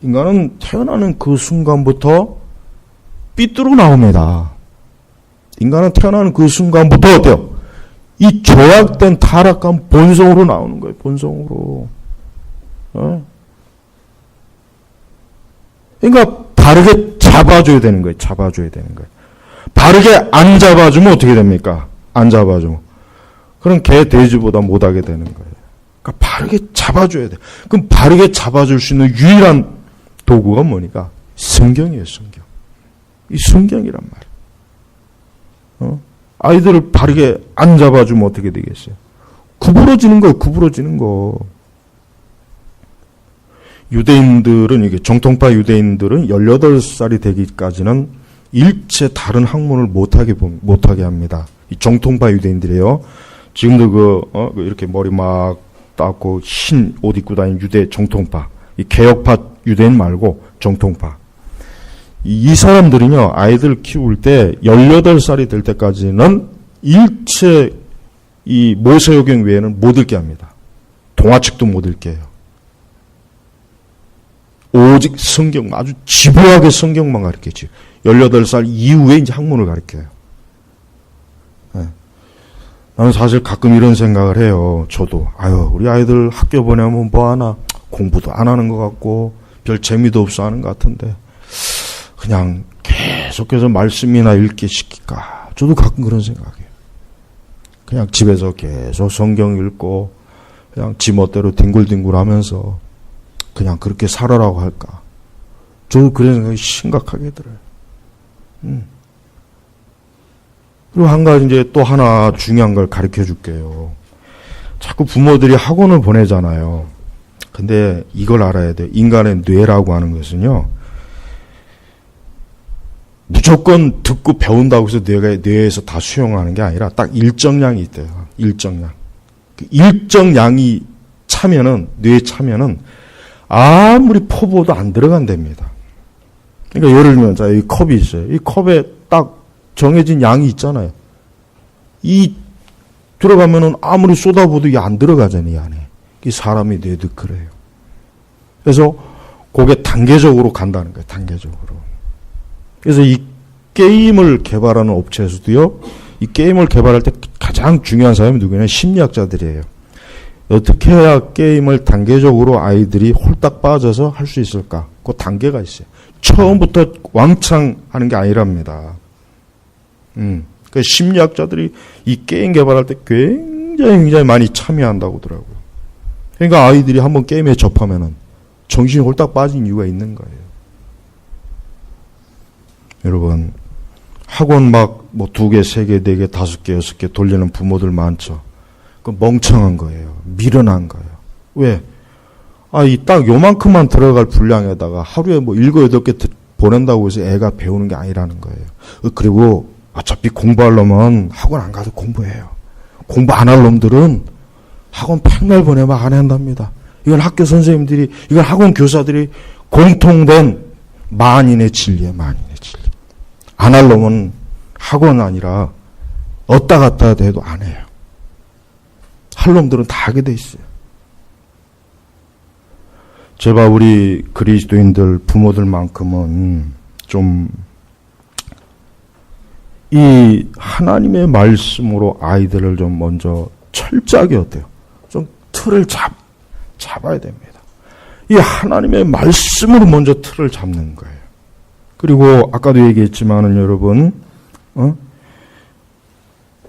인간은 태어나는 그 순간부터 삐뚤어 나옵니다. 인간은 태어나는 그 순간부터 어때요? 이 조약된 타락한 본성으로 나오는 거예요, 본성으로. 그러니까 바르게 잡아줘야 되는 거예요, 잡아줘야 되는 거예요. 바르게 안 잡아주면 어떻게 됩니까? 안 잡아주면. 그럼 개, 돼지보다 못하게 되는 거예요. 그러니까 바르게 잡아줘야 돼. 그럼 바르게 잡아줄 수 있는 유일한 도구가 뭐니까? 성경이에요, 성경. 이 성경이란 말이에요. 아이들을 바르게 안 잡아주면 어떻게 되겠어요? 구부러지는 거예요, 구부러지는 거. 유대인들은, 이게 정통파 유대인들은 18살이 되기까지는 일체 다른 학문을 못하게 합니다. 이 정통파 유대인들이에요. 지금도 이렇게 머리 막 닦고 흰 옷 입고 다니는 유대 정통파. 이 개혁파 유대인 말고 정통파. 이 사람들은요, 아이들 키울 때 18살이 될 때까지는 일체 이 모세오경 외에는 못 읽게 합니다. 동화책도 못 읽게 해요. 오직 성경, 아주 집요하게 성경만 가르치지. 18살 이후에 이제 학문을 가르쳐요. 네. 나는 사실 가끔 이런 생각을 해요. 저도. 우리 아이들 학교 보내면 뭐 하나? 공부도 안 하는 것 같고, 별 재미도 없어 하는 것 같은데, 그냥 계속해서 말씀이나 읽게 시킬까? 저도 가끔 그런 생각이에요. 그냥 집에서 계속 성경 읽고, 그냥 지 멋대로 뒹굴뒹굴 하면서, 그냥 그렇게 살아라고 할까? 저도 그런 생각이 심각하게 들어요. 그리고 한 가지 이제 또 하나 중요한 걸 가르쳐 줄게요. 자꾸 부모들이 학원을 보내잖아요. 근데 이걸 알아야 돼요. 인간의 뇌라고 하는 것은요, 무조건 듣고 배운다고 해서 뇌에서 다 수용하는 게 아니라 딱 일정량이 있대요. 일정량. 그 일정량이 차면은, 뇌에 차면은 아무리 포부도 안 들어간답니다. 그러니까 예를 들면, 자, 이 컵이 있어요. 이 컵에 딱 정해진 양이 있잖아요. 이 들어가면은 아무리 쏟아부어도 이게 안 들어가잖아요, 이 안에. 이 사람이 뇌도 그래요. 그래서 그게 단계적으로 간다는 거예요, 단계적으로. 그래서 이 게임을 개발하는 업체에서도요, 이 게임을 개발할 때 가장 가장 중요한 사람이 누구냐? 심리학자들이에요. 어떻게 해야 게임을 단계적으로 아이들이 홀딱 빠져서 할 수 있을까? 그 단계가 있어요. 처음부터 왕창 하는 게 아니랍니다. 그 심리학자들이 이 게임 개발할 때 굉장히 많이 참여한다고 하더라고요. 그러니까 아이들이 한번 게임에 접하면은 정신이 홀딱 빠진 이유가 있는 거예요. 여러분, 학원 막 뭐 2개, 3개, 4개, 5개, 6개 돌리는 부모들 많죠. 그 멍청한 거예요. 미련한 거예요. 왜? 이 딱 요만큼만 들어갈 분량에다가 하루에 뭐 7, 8개 보낸다고 해서 애가 배우는 게 아니라는 거예요. 그리고 어차피 공부하려면 학원 안 가도 공부해요. 공부 안 할 놈들은 학원 백날 보내면 안 한답니다. 이건 학교 선생님들이, 이건 학원 교사들이 공통된 만인의 진리예요. 만인의 진리. 안 할 놈은 학원 아니라 얻다 갔다 해도 안 해요. 할 놈들은 다 하게 돼 있어요. 제발 우리 그리스도인들 부모들만큼은 좀 이 하나님의 말씀으로 아이들을 좀 먼저 철저하게 어때요? 좀 틀을 잡아야 됩니다. 이 하나님의 말씀으로 먼저 틀을 잡는 거예요. 그리고 아까도 얘기했지만은 여러분,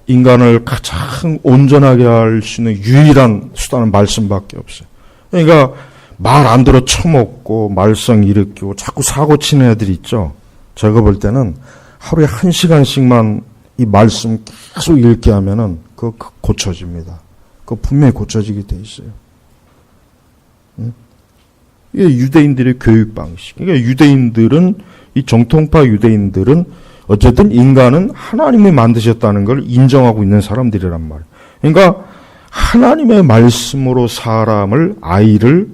인간을 가장 온전하게 할 수 있는 유일한 수단은 말씀밖에 없어요. 그러니까 말 안 들어 처먹고 말썽 일으키고 자꾸 사고 치는 애들 있죠. 제가 볼 때는 하루에 1시간씩만 이 말씀 계속 읽게 하면은 그거 고쳐집니다. 그거 분명히 고쳐지게 돼 있어요. 이게 유대인들의 교육 방식. 그러니까 유대인들은, 이 정통파 유대인들은 어쨌든 인간은 하나님이 만드셨다는 걸 인정하고 있는 사람들이란 말이에요. 그러니까 하나님의 말씀으로 아이를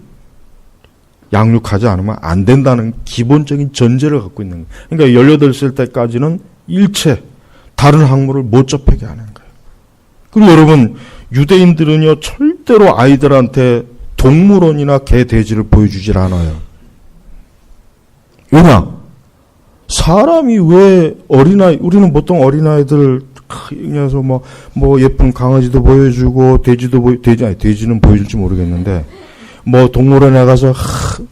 양육하지 않으면 안 된다는 기본적인 전제를 갖고 있는 거예요. 그러니까 18살 때까지는 일체 다른 학문을 못 접하게 하는 거예요. 그리고 여러분, 유대인들은요, 절대로 아이들한테 동물원이나 개, 돼지를 보여주질 않아요. 왜냐? 사람이 왜 우리는 보통 어린아이들, 그래서 뭐 예쁜 강아지도 보여주고, 돼지는 보여줄지 모르겠는데, 뭐 동물원에 가서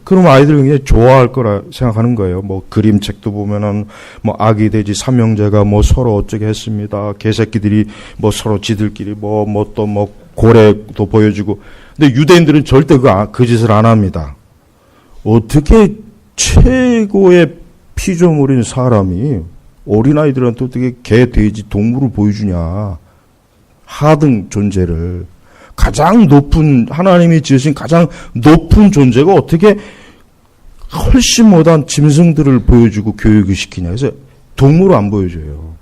그러면 아이들이 굉장히 좋아할 거라 생각하는 거예요. 뭐 그림책도 보면은 뭐 아기 돼지 삼형제가 뭐 서로 어쩌게 했습니다. 개새끼들이 뭐 서로 지들끼리 뭐 고래도 보여주고. 근데 유대인들은 절대 그 짓을 안 합니다. 어떻게 최고의 피조물인 사람이 어린아이들한테 어떻게 개, 돼지, 동물을 보여주냐. 하등 존재를. 가장 높은, 하나님이 지으신 가장 높은 존재가 어떻게 훨씬 못한 짐승들을 보여주고 교육을 시키냐. 그래서 동물을 안 보여줘요.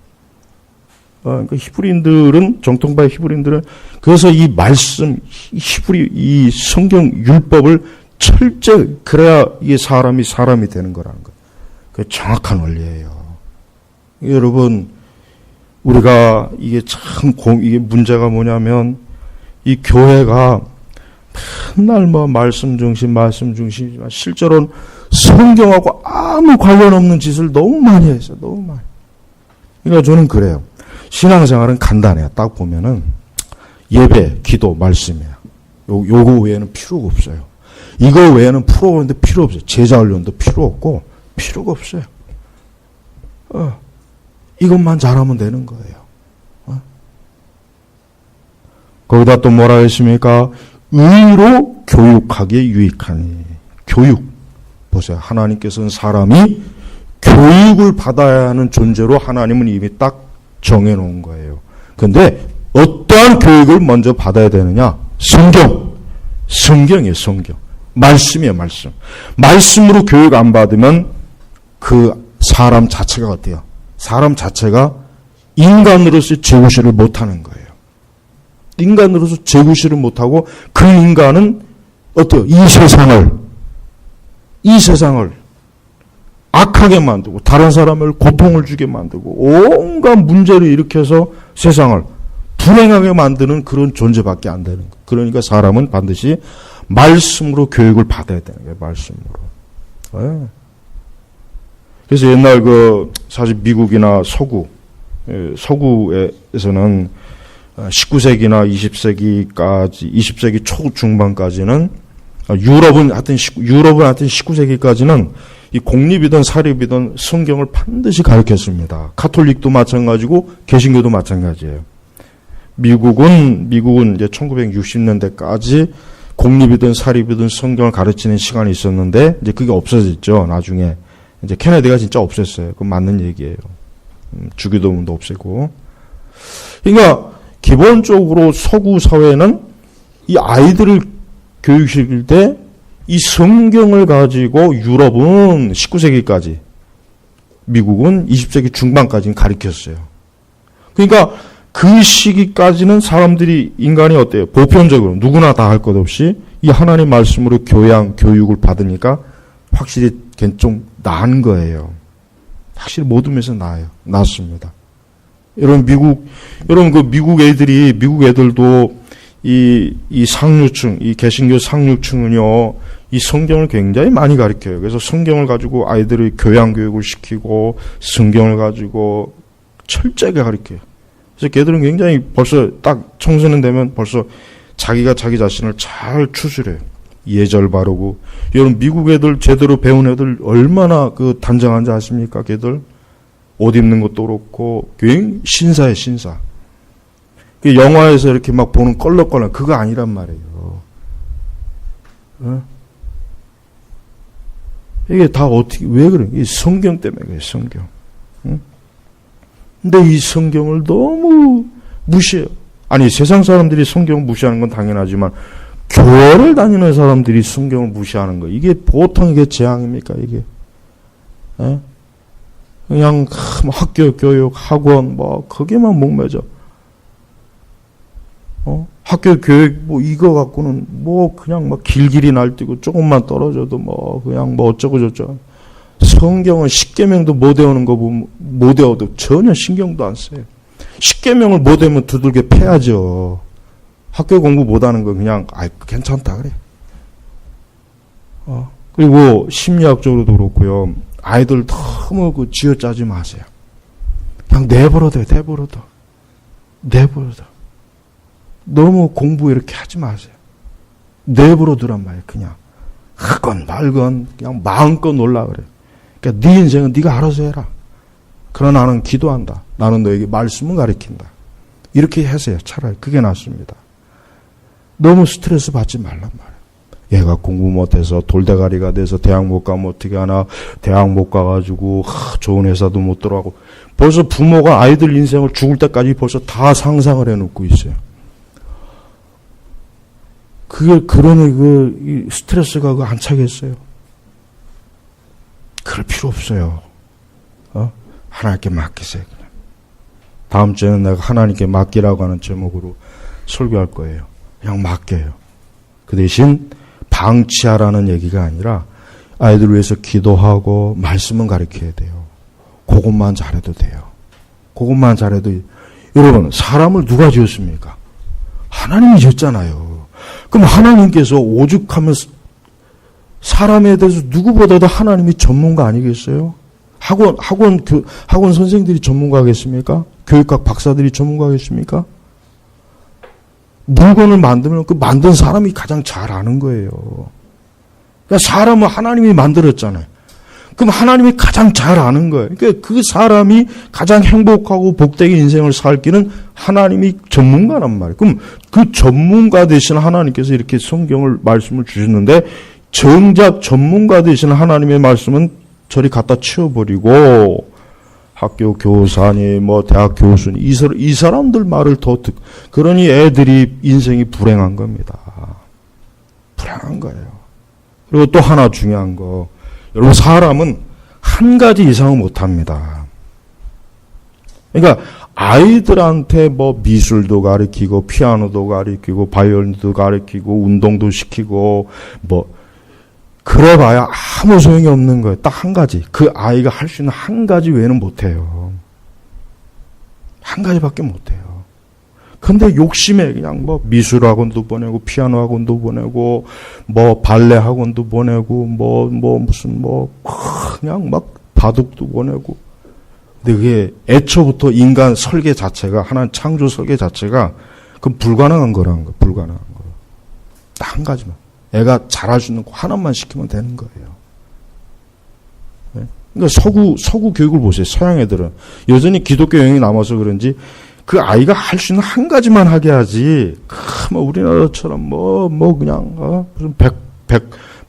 그러니까 히브리인들은, 정통파의 히브리인들은 그래서 이 말씀, 이 성경 율법을 철저히, 그래야 이 사람이 되는 거라는 거예요. 그게 정확한 원리예요. 여러분, 우리가 이게 이게 문제가 뭐냐면, 이 교회가 맨날 말씀 중심이지만 실제로는 성경하고 아무 관련 없는 짓을 너무 많이 했어요. 너무 많이. 그러니까 저는 그래요. 신앙생활은 간단해요. 딱 보면은 예배, 기도, 말씀이에요. 요거 외에는 필요가 없어요. 이거 외에는 프로그램도 필요 없어요. 제자 훈련도 필요 없고 필요가 없어요. 이것만 잘하면 되는 거예요. 거기다 또 뭐라 했습니까? 의로 교육하기에 유익하니. 교육. 보세요. 하나님께서는 사람이 교육을 받아야 하는 존재로 하나님은 이미 딱 정해놓은 거예요. 그런데 어떠한 교육을 먼저 받아야 되느냐? 성경이에요. 성경. 말씀이에요. 말씀. 말씀으로 교육 안 받으면 그 사람 자체가 어때요? 사람 자체가 인간으로서 제구실을 못하는 거예요. 인간으로서 제구실을 못하고 그 인간은 어때요? 이 세상을 악하게 만들고 다른 사람을 고통을 주게 만들고 온갖 문제를 일으켜서 세상을 불행하게 만드는 그런 존재밖에 안 되는 거예요. 그러니까 사람은 반드시 말씀으로 교육을 받아야 되는 거예요. 말씀으로. 네. 그래서 옛날 사실 미국이나 서구에서는 19세기나 20세기까지, 20세기 초중반까지는 유럽은 하여튼 19세기까지는 이 공립이든 사립이든 성경을 반드시 가르쳤습니다. 가톨릭도 마찬가지고 개신교도 마찬가지예요. 미국은 이제 1960년대까지 공립이든 사립이든 성경을 가르치는 시간이 있었는데 이제 그게 없어졌죠. 나중에 이제 케네디가 진짜 없앴어요. 그건 맞는 얘기예요. 주기도문도 없애고. 그러니까 기본적으로 서구 사회는 이 아이들을 교육시킬 때 이 성경을 가지고 유럽은 19세기까지, 미국은 20세기 중반까지는 가르쳤어요. 그러니까 그 시기까지는 사람들이, 인간이 어때요? 보편적으로 누구나 다 할 것 없이 이 하나님 말씀으로 교육을 받으니까 확실히 좀 나은 거예요. 확실히 모든 면에서 나아요. 낫습니다. 여러분 미국 애들도 이 상류층, 이 개신교 상류층은요, 이 성경을 굉장히 많이 가르쳐요. 그래서 성경을 가지고 아이들의 교양교육을 시키고, 성경을 가지고 철저하게 가르쳐요. 그래서 걔들은 굉장히 벌써 딱 청소년 되면 벌써 자기가 자기 자신을 잘 추스려요. 예절 바르고. 여러분, 미국 애들 제대로 배운 애들 얼마나 단정한지 아십니까? 걔들. 옷 입는 것도 그렇고, 굉장히 신사예요, 신사. 영화에서 이렇게 막 보는 껄렁껄렁, 그거 아니란 말이에요. 이게 다 어떻게, 왜 그래? 이 성경 때문에 그래요, 성경. 근데 이 성경을 너무 무시해요. 아니, 세상 사람들이 성경을 무시하는 건 당연하지만, 교회를 다니는 사람들이 성경을 무시하는 거, 이게 보통 이게 재앙입니까, 이게? 그냥 학교, 교육, 학원, 거기에만 목매져. 학교 교육, 이거 갖고는, 그냥 길길이 날뛰고, 조금만 떨어져도 그냥 어쩌고저쩌고. 성경은 십계명도 못 외우는 거 보면, 못 외워도 전혀 신경도 안 써요. 십계명을 못 외우면 두들겨 패야죠. 학교 공부 못 하는 거 그냥, 괜찮다, 그래. 그리고 심리학적으로도 그렇고요. 아이들 너무 쥐어짜지 마세요. 그냥 내버려둬요, 내버려둬. 너무 공부 이렇게 하지 마세요. 내버려두란 말이에요. 그냥 하건 말건 그냥 마음껏 놀라 그래요. 그러니까 네 인생은 네가 알아서 해라. 그러나 나는 기도한다. 나는 너에게 말씀을 가르친다. 이렇게 하세요. 차라리 그게 낫습니다. 너무 스트레스 받지 말란 말이에요. 얘가 공부 못해서 돌대가리가 돼서 대학 못 가면 어떻게 하나. 대학 못 가가지고 좋은 회사도 못 들어가고. 벌써 부모가 아이들 인생을 죽을 때까지 벌써 다 상상을 해놓고 있어요. 그러니 스트레스가 안 차겠어요? 그럴 필요 없어요. 하나님께 맡기세요, 그냥. 다음 주에는 내가 하나님께 맡기라고 하는 제목으로 설교할 거예요. 그냥 맡겨요. 그 대신 방치하라는 얘기가 아니라 아이들 위해서 기도하고 말씀은 가르쳐야 돼요. 그것만 잘해도 돼요. 그것만 잘해도. 여러분, 사람을 누가 지었습니까? 하나님이 지었잖아요. 그럼 하나님께서 오죽하면 사람에 대해서 누구보다도 하나님이 전문가 아니겠어요? 학원 선생들이 전문가겠습니까? 교육학 박사들이 전문가겠습니까? 물건을 만들면 그 만든 사람이 가장 잘 아는 거예요. 그러니까 사람은 하나님이 만들었잖아요. 그럼 하나님이 가장 잘 아는 거예요. 그러니까 그 사람이 가장 행복하고 복되게 인생을 살기는 하나님이 전문가란 말이에요. 그럼 그 전문가 되신 하나님께서 이렇게 말씀을 주셨는데, 정작 전문가 되신 하나님의 말씀은 저리 갖다 치워버리고, 학교 교사니, 대학 교수니, 이 사람들 말을 더 그러니 애들이 인생이 불행한 겁니다. 불행한 거예요. 그리고 또 하나 중요한 거. 여러분, 사람은 한 가지 이상은 못합니다. 그러니까 아이들한테 미술도 가르치고 피아노도 가르치고 바이올린도 가르치고 운동도 시키고 그래봐야 아무 소용이 없는 거예요. 딱 한 가지. 그 아이가 할 수 있는 한 가지 외에는 못해요. 한 가지밖에 못해요. 근데 욕심에 그냥 미술 학원도 보내고 피아노 학원도 보내고 발레 학원도 보내고 무슨 그냥 바둑도 보내고 근데 그게 애초부터 인간 설계 자체가, 하나님 창조 설계 자체가 그 불가능한 거라는 거예요. 불가능한 거. 딱 한 가지만. 애가 잘할 수 있는 거 하나만 시키면 되는 거예요. 네? 그러니까 서구 교육을 보세요. 서양 애들은. 여전히 기독교 영향이 남아서 그런지 그 아이가 할 수 있는 한 가지만 하게 하지, 뭐 우리나라처럼 그냥, 무슨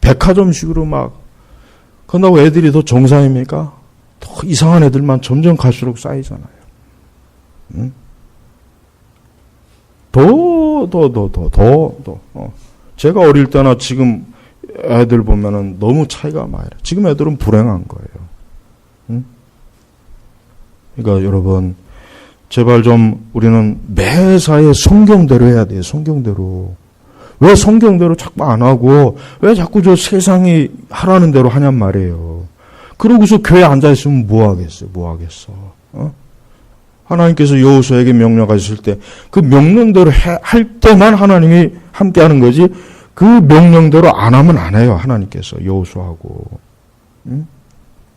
백화점식으로 막, 그런다고 애들이 더 정상입니까? 더 이상한 애들만 점점 갈수록 쌓이잖아요. 응? 제가 어릴 때나 지금 애들 보면은 너무 차이가 많이 나요. 지금 애들은 불행한 거예요. 응? 그러니까 여러분, 제발 좀 우리는 매사에 성경대로 해야 돼요. 성경대로. 왜 성경대로 자꾸 안 하고 왜 자꾸 저 세상이 하라는 대로 하냔 말이에요. 그러고서 교회에 앉아있으면 뭐 하겠어요? 어? 하나님께서 여호수아에게 명령하셨을 때 그 명령대로 할 때만 하나님이 함께하는 거지, 그 명령대로 안 하면 안 해요. 하나님께서 여호수아하고. 응?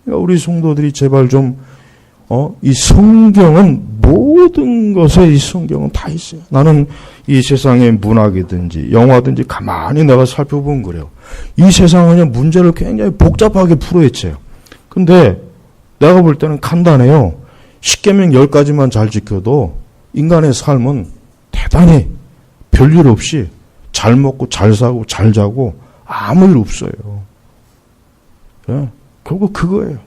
그러니까 우리 성도들이 제발 좀 이 성경은, 모든 것에 이 성경은 다 있어요. 나는 이 세상의 문학이든지 영화든지 가만히 내가 살펴보면 그래요. 이 세상은 문제를 굉장히 복잡하게 풀어헤쳐요. 근데 내가 볼 때는 간단해요. 십계명 10가지만 잘 지켜도 인간의 삶은 대단히 별일 없이 잘 먹고 잘 사고 잘 자고 아무 일 없어요. 네? 결국 그거예요.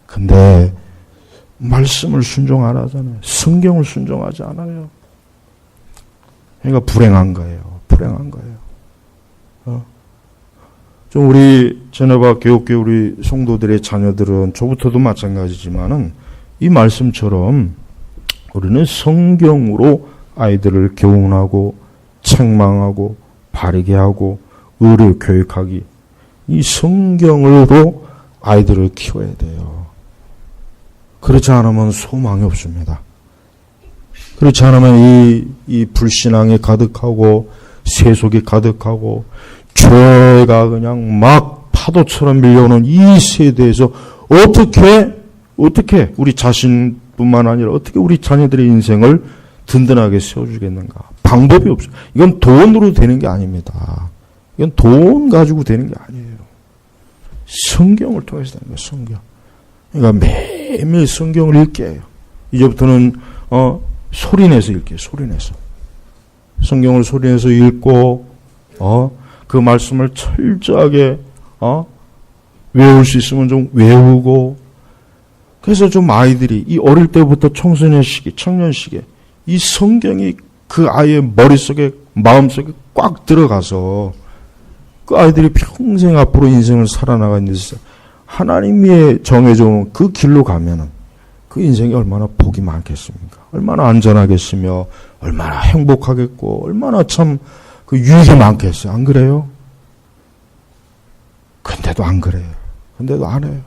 근데 말씀을 순종 안 하잖아요. 성경을 순종하지 않아요. 그러니까 불행한 거예요. 좀 우리 제네바 교육교 우리 성도들의 자녀들은, 저부터도 마찬가지지만은, 이 말씀처럼 우리는 성경으로 아이들을 교훈하고 책망하고 바르게 하고 의로 교육하기, 이 성경으로 아이들을 키워야 돼요. 그렇지 않으면 소망이 없습니다. 그렇지 않으면 이 불신앙이 가득하고 세속이 가득하고 죄가 그냥 막 파도처럼 밀려오는 이 세대에서 어떻게 우리 자신뿐만 아니라 어떻게 우리 자녀들의 인생을 든든하게 세워주겠는가? 방법이 없어요. 이건 돈으로 되는 게 아닙니다. 이건 돈 가지고 되는 게 아니에요. 성경을 통해서 되는 거예요. 성경. 그러니까 매일매일 성경을 읽게 해요. 이제부터는 소리내서 읽게요. 소리내서. 성경을 소리내서 읽고 그 말씀을 철저하게 외울 수 있으면 좀 외우고, 그래서 좀 아이들이 이 어릴 때부터 청소년 시기, 청년 시기에 이 성경이 그 아이의 머릿속에, 마음속에 꽉 들어가서 그 아이들이 평생 앞으로 인생을 살아나가는 데서 하나님이 정해준 그 길로 가면은 그 인생이 얼마나 복이 많겠습니까? 얼마나 안전하겠으며 얼마나 행복하겠고 얼마나 참 그 유익이 많겠어요. 안 그래요? 근데도 안 그래요. 근데도 안 해요.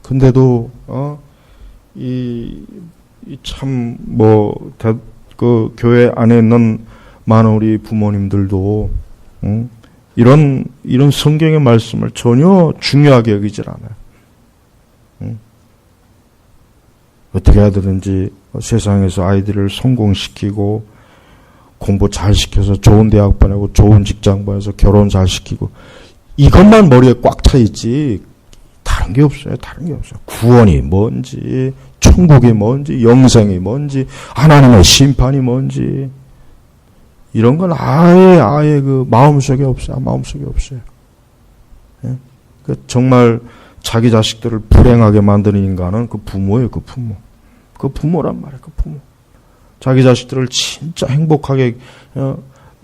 근데도 그 교회 안에 있는 많은 우리 부모님들도 이런 성경의 말씀을 전혀 중요하게 여기질 않아요. 어떻게 하든지 세상에서 아이들을 성공시키고 공부 잘 시켜서 좋은 대학 보내고 좋은 직장 보내서 결혼 잘 시키고, 이것만 머리에 꽉 차 있지 다른 게 없어요. 구원이 뭔지, 천국이 뭔지, 영생이 뭔지, 하나님의 심판이 뭔지, 이런 건 아예 그 마음속에 없어요. 예? 그 정말 자기 자식들을 불행하게 만드는 인간은 그 부모예요. 그 부모란 말이에요. 그 부모. 자기 자식들을 진짜 행복하게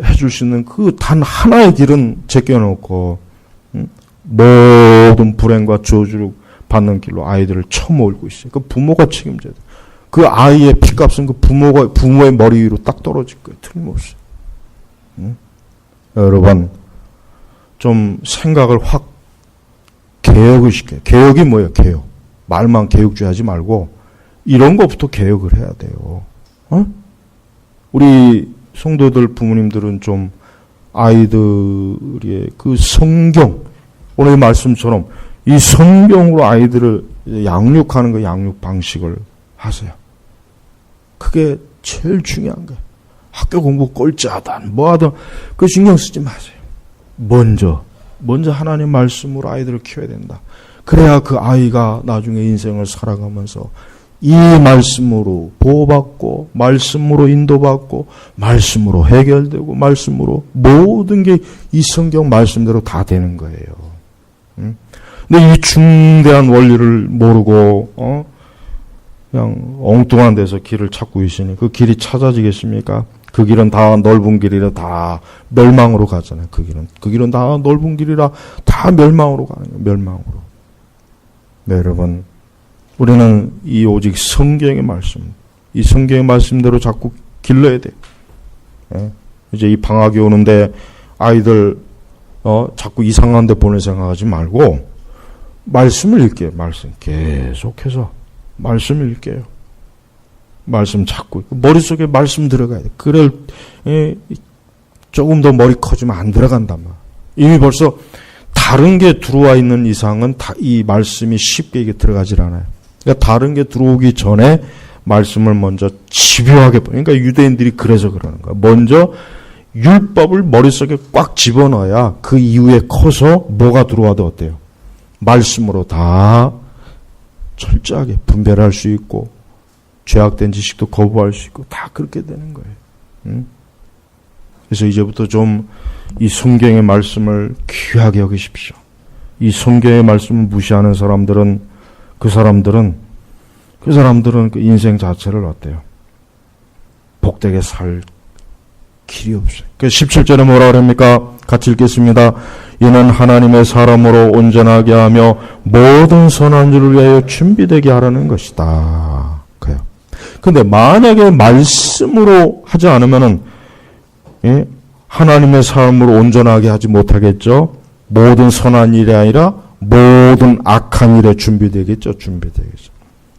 해줄 수 있는 그 단 하나의 길은 제껴놓고 모든 불행과 저주를 받는 길로 아이들을 쳐몰고 있어요. 그 부모가 책임져야 돼요. 그 아이의 피값은 그 부모의 머리 위로 딱 떨어질 거예요. 틀림없이. 여러분, 좀 생각을 확 개혁을 시켜요. 개혁이 뭐예요? 개혁. 말만 개혁주의 하지 말고 이런 것부터 개혁을 해야 돼요. 우리 성도들 부모님들은 좀 아이들의 그 성경, 오늘 말씀처럼 이 성경으로 아이들을 양육하는 그 양육 방식을 하세요. 그게 제일 중요한 거예요. 학교 공부 꼴찌하든 뭐하든 그 신경 쓰지 마세요. 먼저 하나님 말씀으로 아이들을 키워야 된다. 그래야 그 아이가 나중에 인생을 살아가면서 이 말씀으로 보호받고 말씀으로 인도받고 말씀으로 해결되고 말씀으로 모든 게 이 성경 말씀대로 다 되는 거예요. 근데 이 중대한 원리를 모르고 그냥 엉뚱한 데서 길을 찾고 있으니 그 길이 찾아지겠습니까? 그 길은 다 넓은 길이라 다 멸망으로 가잖아요. 그 길은 다 넓은 길이라 다 멸망으로 가는 거예요. 멸망으로. 네, 여러분, 우리는 이 오직 성경의 말씀, 이 성경의 말씀대로 자꾸 길러야 돼요. 예? 이제 이 방학이 오는데 아이들 자꾸 이상한 데 보낼 생각하지 말고 말씀을 읽게요. 말씀 계속해서 말씀을 읽게요. 말씀 찾고 머릿속에 말씀 들어가야 돼. 그래 조금 더 머리 커지면 안 들어간단 말이야. 이미 벌써 다른 게 들어와 있는 이상은 이 말씀이 쉽게 이게 들어가질 않아요. 그러니까 다른 게 들어오기 전에 말씀을 먼저 집요하게 그러니까 유대인들이 그래서 그러는 거야. 먼저 율법을 머릿속에 꽉 집어넣어야 그 이후에 커서 뭐가 들어와도 어때요? 말씀으로 다 철저하게 분별할 수 있고 죄악된 지식도 거부할 수 있고 다 그렇게 되는 거예요. 그래서 이제부터 좀 이 성경의 말씀을 귀하게 여기십시오. 이 성경의 말씀을 무시하는 사람들은 그 사람들은 그 인생 자체를 어때요? 복되게 살 길이 없어요. 그 17절에 뭐라 그럽니까? 같이 읽겠습니다. 이는 하나님의 사람으로 온전하게 하며 모든 선한 일을 위하여 준비되게 하라는 것이다. 그래요. 근데 만약에 말씀으로 하지 않으면은 하나님의 사람으로 온전하게 하지 못하겠죠. 모든 선한 일이 아니라 모든 악한 일에 준비되겠죠. 준비되겠죠.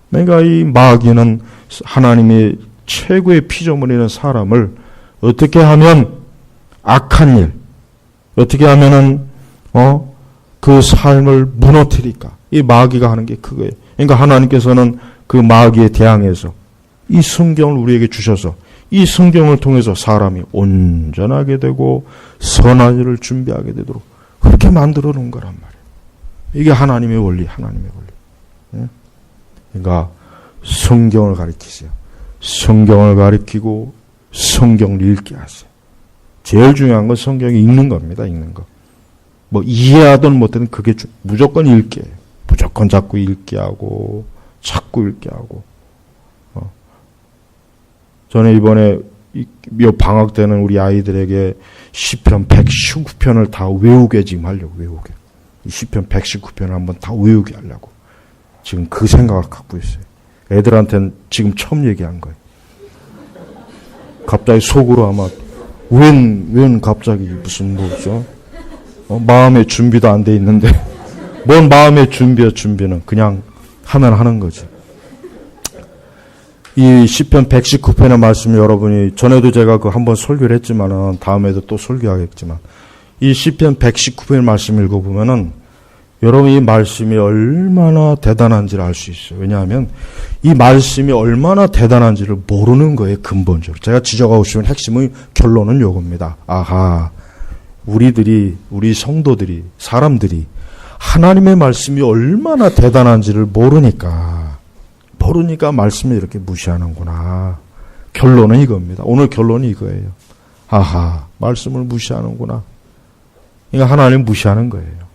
그러니까 이 마귀는 하나님이 최고의 피조물이는 사람을 어떻게 하면 악한 일, 어떻게 하면은 그 삶을 무너뜨릴까? 이 마귀가 하는 게 그거예요. 그러니까 하나님께서는 그 마귀에 대항해서 이 성경을 우리에게 주셔서 이 성경을 통해서 사람이 온전하게 되고 선한 일을 준비하게 되도록 그렇게 만들어 놓은 거란 말이에요. 이게 하나님의 원리, 하나님의 원리. 그러니까 성경을 가르치세요. 성경을 가르치고 성경을 읽게 하세요. 제일 중요한 건 성경을 읽는 겁니다. 읽는 거. 뭐 이해하든 못하든 그게 무조건 읽게 해요. 무조건 자꾸 읽게 하고 자꾸 읽게 하고. 저는 이번에 방학 때는 우리 아이들에게 시편 119편을 다 외우게 지금 하려고 외우게. 이 시편 119편을 한번 다 외우게 하려고 지금 그 생각을 갖고 있어요. 애들한테는 지금 처음 얘기한 거예요. 갑자기 속으로 아마 웬 갑자기 무슨 뭐죠? 마음의 준비도 안 돼 있는데 뭔 마음의 준비야 준비는 그냥 하면 하는 거지. 이 시편 119편의 말씀 여러분이 전에도 제가 그 한번 설교를 했지만은 다음에도 또 설교하겠지만 이 시편 119편의 말씀 읽어보면은 여러분 이 말씀이 얼마나 대단한지를 알 수 있어요. 왜냐하면 이 말씀이 얼마나 대단한지를 모르는 거예요. 근본적으로. 제가 지적하고 싶은 핵심의 결론은 요겁니다. 아하, 우리 성도들이 사람들이 하나님의 말씀이 얼마나 대단한지를 모르니까 말씀을 이렇게 무시하는구나. 결론은 이겁니다. 오늘 결론이 이거예요. 아하, 말씀을 무시하는구나. 그러니까 하나님 무시하는 거예요.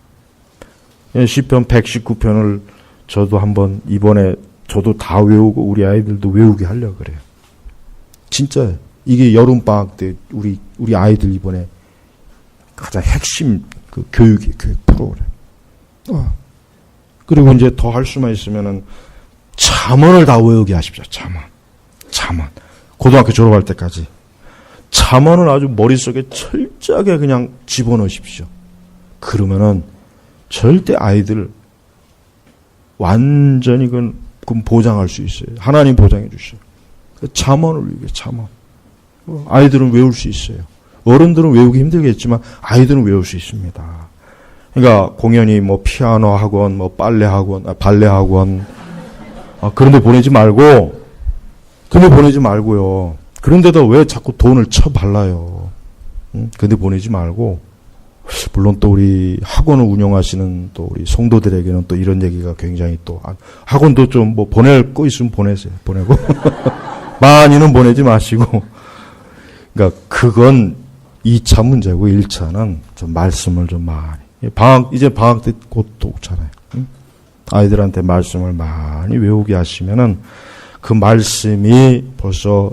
시편 119편을 저도 한번 이번에 저도 다 외우고 우리 아이들도 외우게 하려고 그래요. 진짜 이게 여름방학 때 우리 아이들 이번에 가장 핵심 그 교육 프로그램. 그리고 이제 더 할 수만 있으면은 잠언을 다 외우게 하십시오. 잠언. 고등학교 졸업할 때까지. 잠언을 아주 머릿속에 철저하게 그냥 집어넣으십시오. 그러면은 절대 아이들 완전히 그건 보장할 수 있어요. 하나님 보장해 주셔요. 잠언을 외우게, 잠언. 아이들은 외울 수 있어요. 어른들은 외우기 힘들겠지만 아이들은 외울 수 있습니다. 그러니까 공연이 뭐 피아노 학원, 뭐 발레 학원, 발레 학원, 그런데 보내지 말고요. 그런데다 왜 자꾸 돈을 쳐발라요? 근데 보내지 말고, 물론 또 우리 학원을 운영하시는 또 우리 성도들에게는 또 이런 얘기가 굉장히 또, 학원도 좀 뭐 보낼 거 있으면 보내세요. 보내고. 많이는 보내지 마시고. 그러니까 그건 2차 문제고 1차는 좀 말씀을 좀 많이. 이제 방학 때 곧 또 오잖아요. 아이들한테 말씀을 많이 외우게 하시면은 그 말씀이 벌써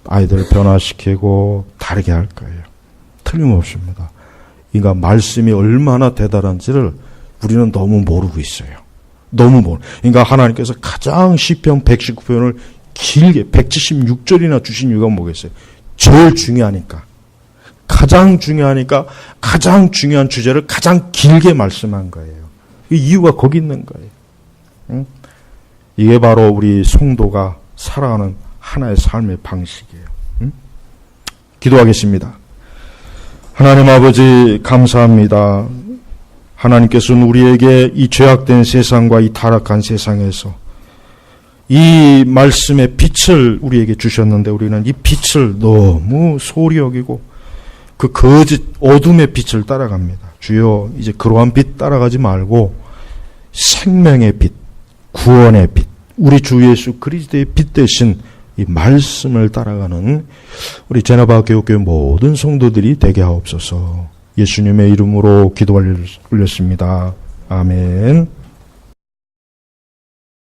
아이들을 변화시키고 다르게 할 거예요. 틀림없습니다. 그러니까 말씀이 얼마나 대단한지를 우리는 너무 모르고 있어요. 그러니까 하나님께서 가장 시편 119편을 길게 176절이나 주신 이유가 뭐겠어요? 제일 중요하니까. 가장 중요한 주제를 가장 길게 말씀한 거예요. 이 이유가 거기 있는 거예요. 응? 이게 바로 우리 성도가 살아가는 하나의 삶의 방식이에요. 응? 기도하겠습니다. 하나님 아버지 감사합니다. 하나님께서는 우리에게 이 죄악된 세상과 이 타락한 세상에서 이 말씀의 빛을 우리에게 주셨는데 우리는 이 빛을 너무 소홀히 여기고 그 거짓 어둠의 빛을 따라갑니다. 주여 이제 그러한 빛 따라가지 말고 생명의 빛, 구원의 빛, 우리 주 예수 그리스도의 빛 대신 이 말씀을 따라가는 우리 제나바 교육교회 모든 성도들이 되게 하옵소서. 예수님의 이름으로 기도 올렸습니다. 아멘.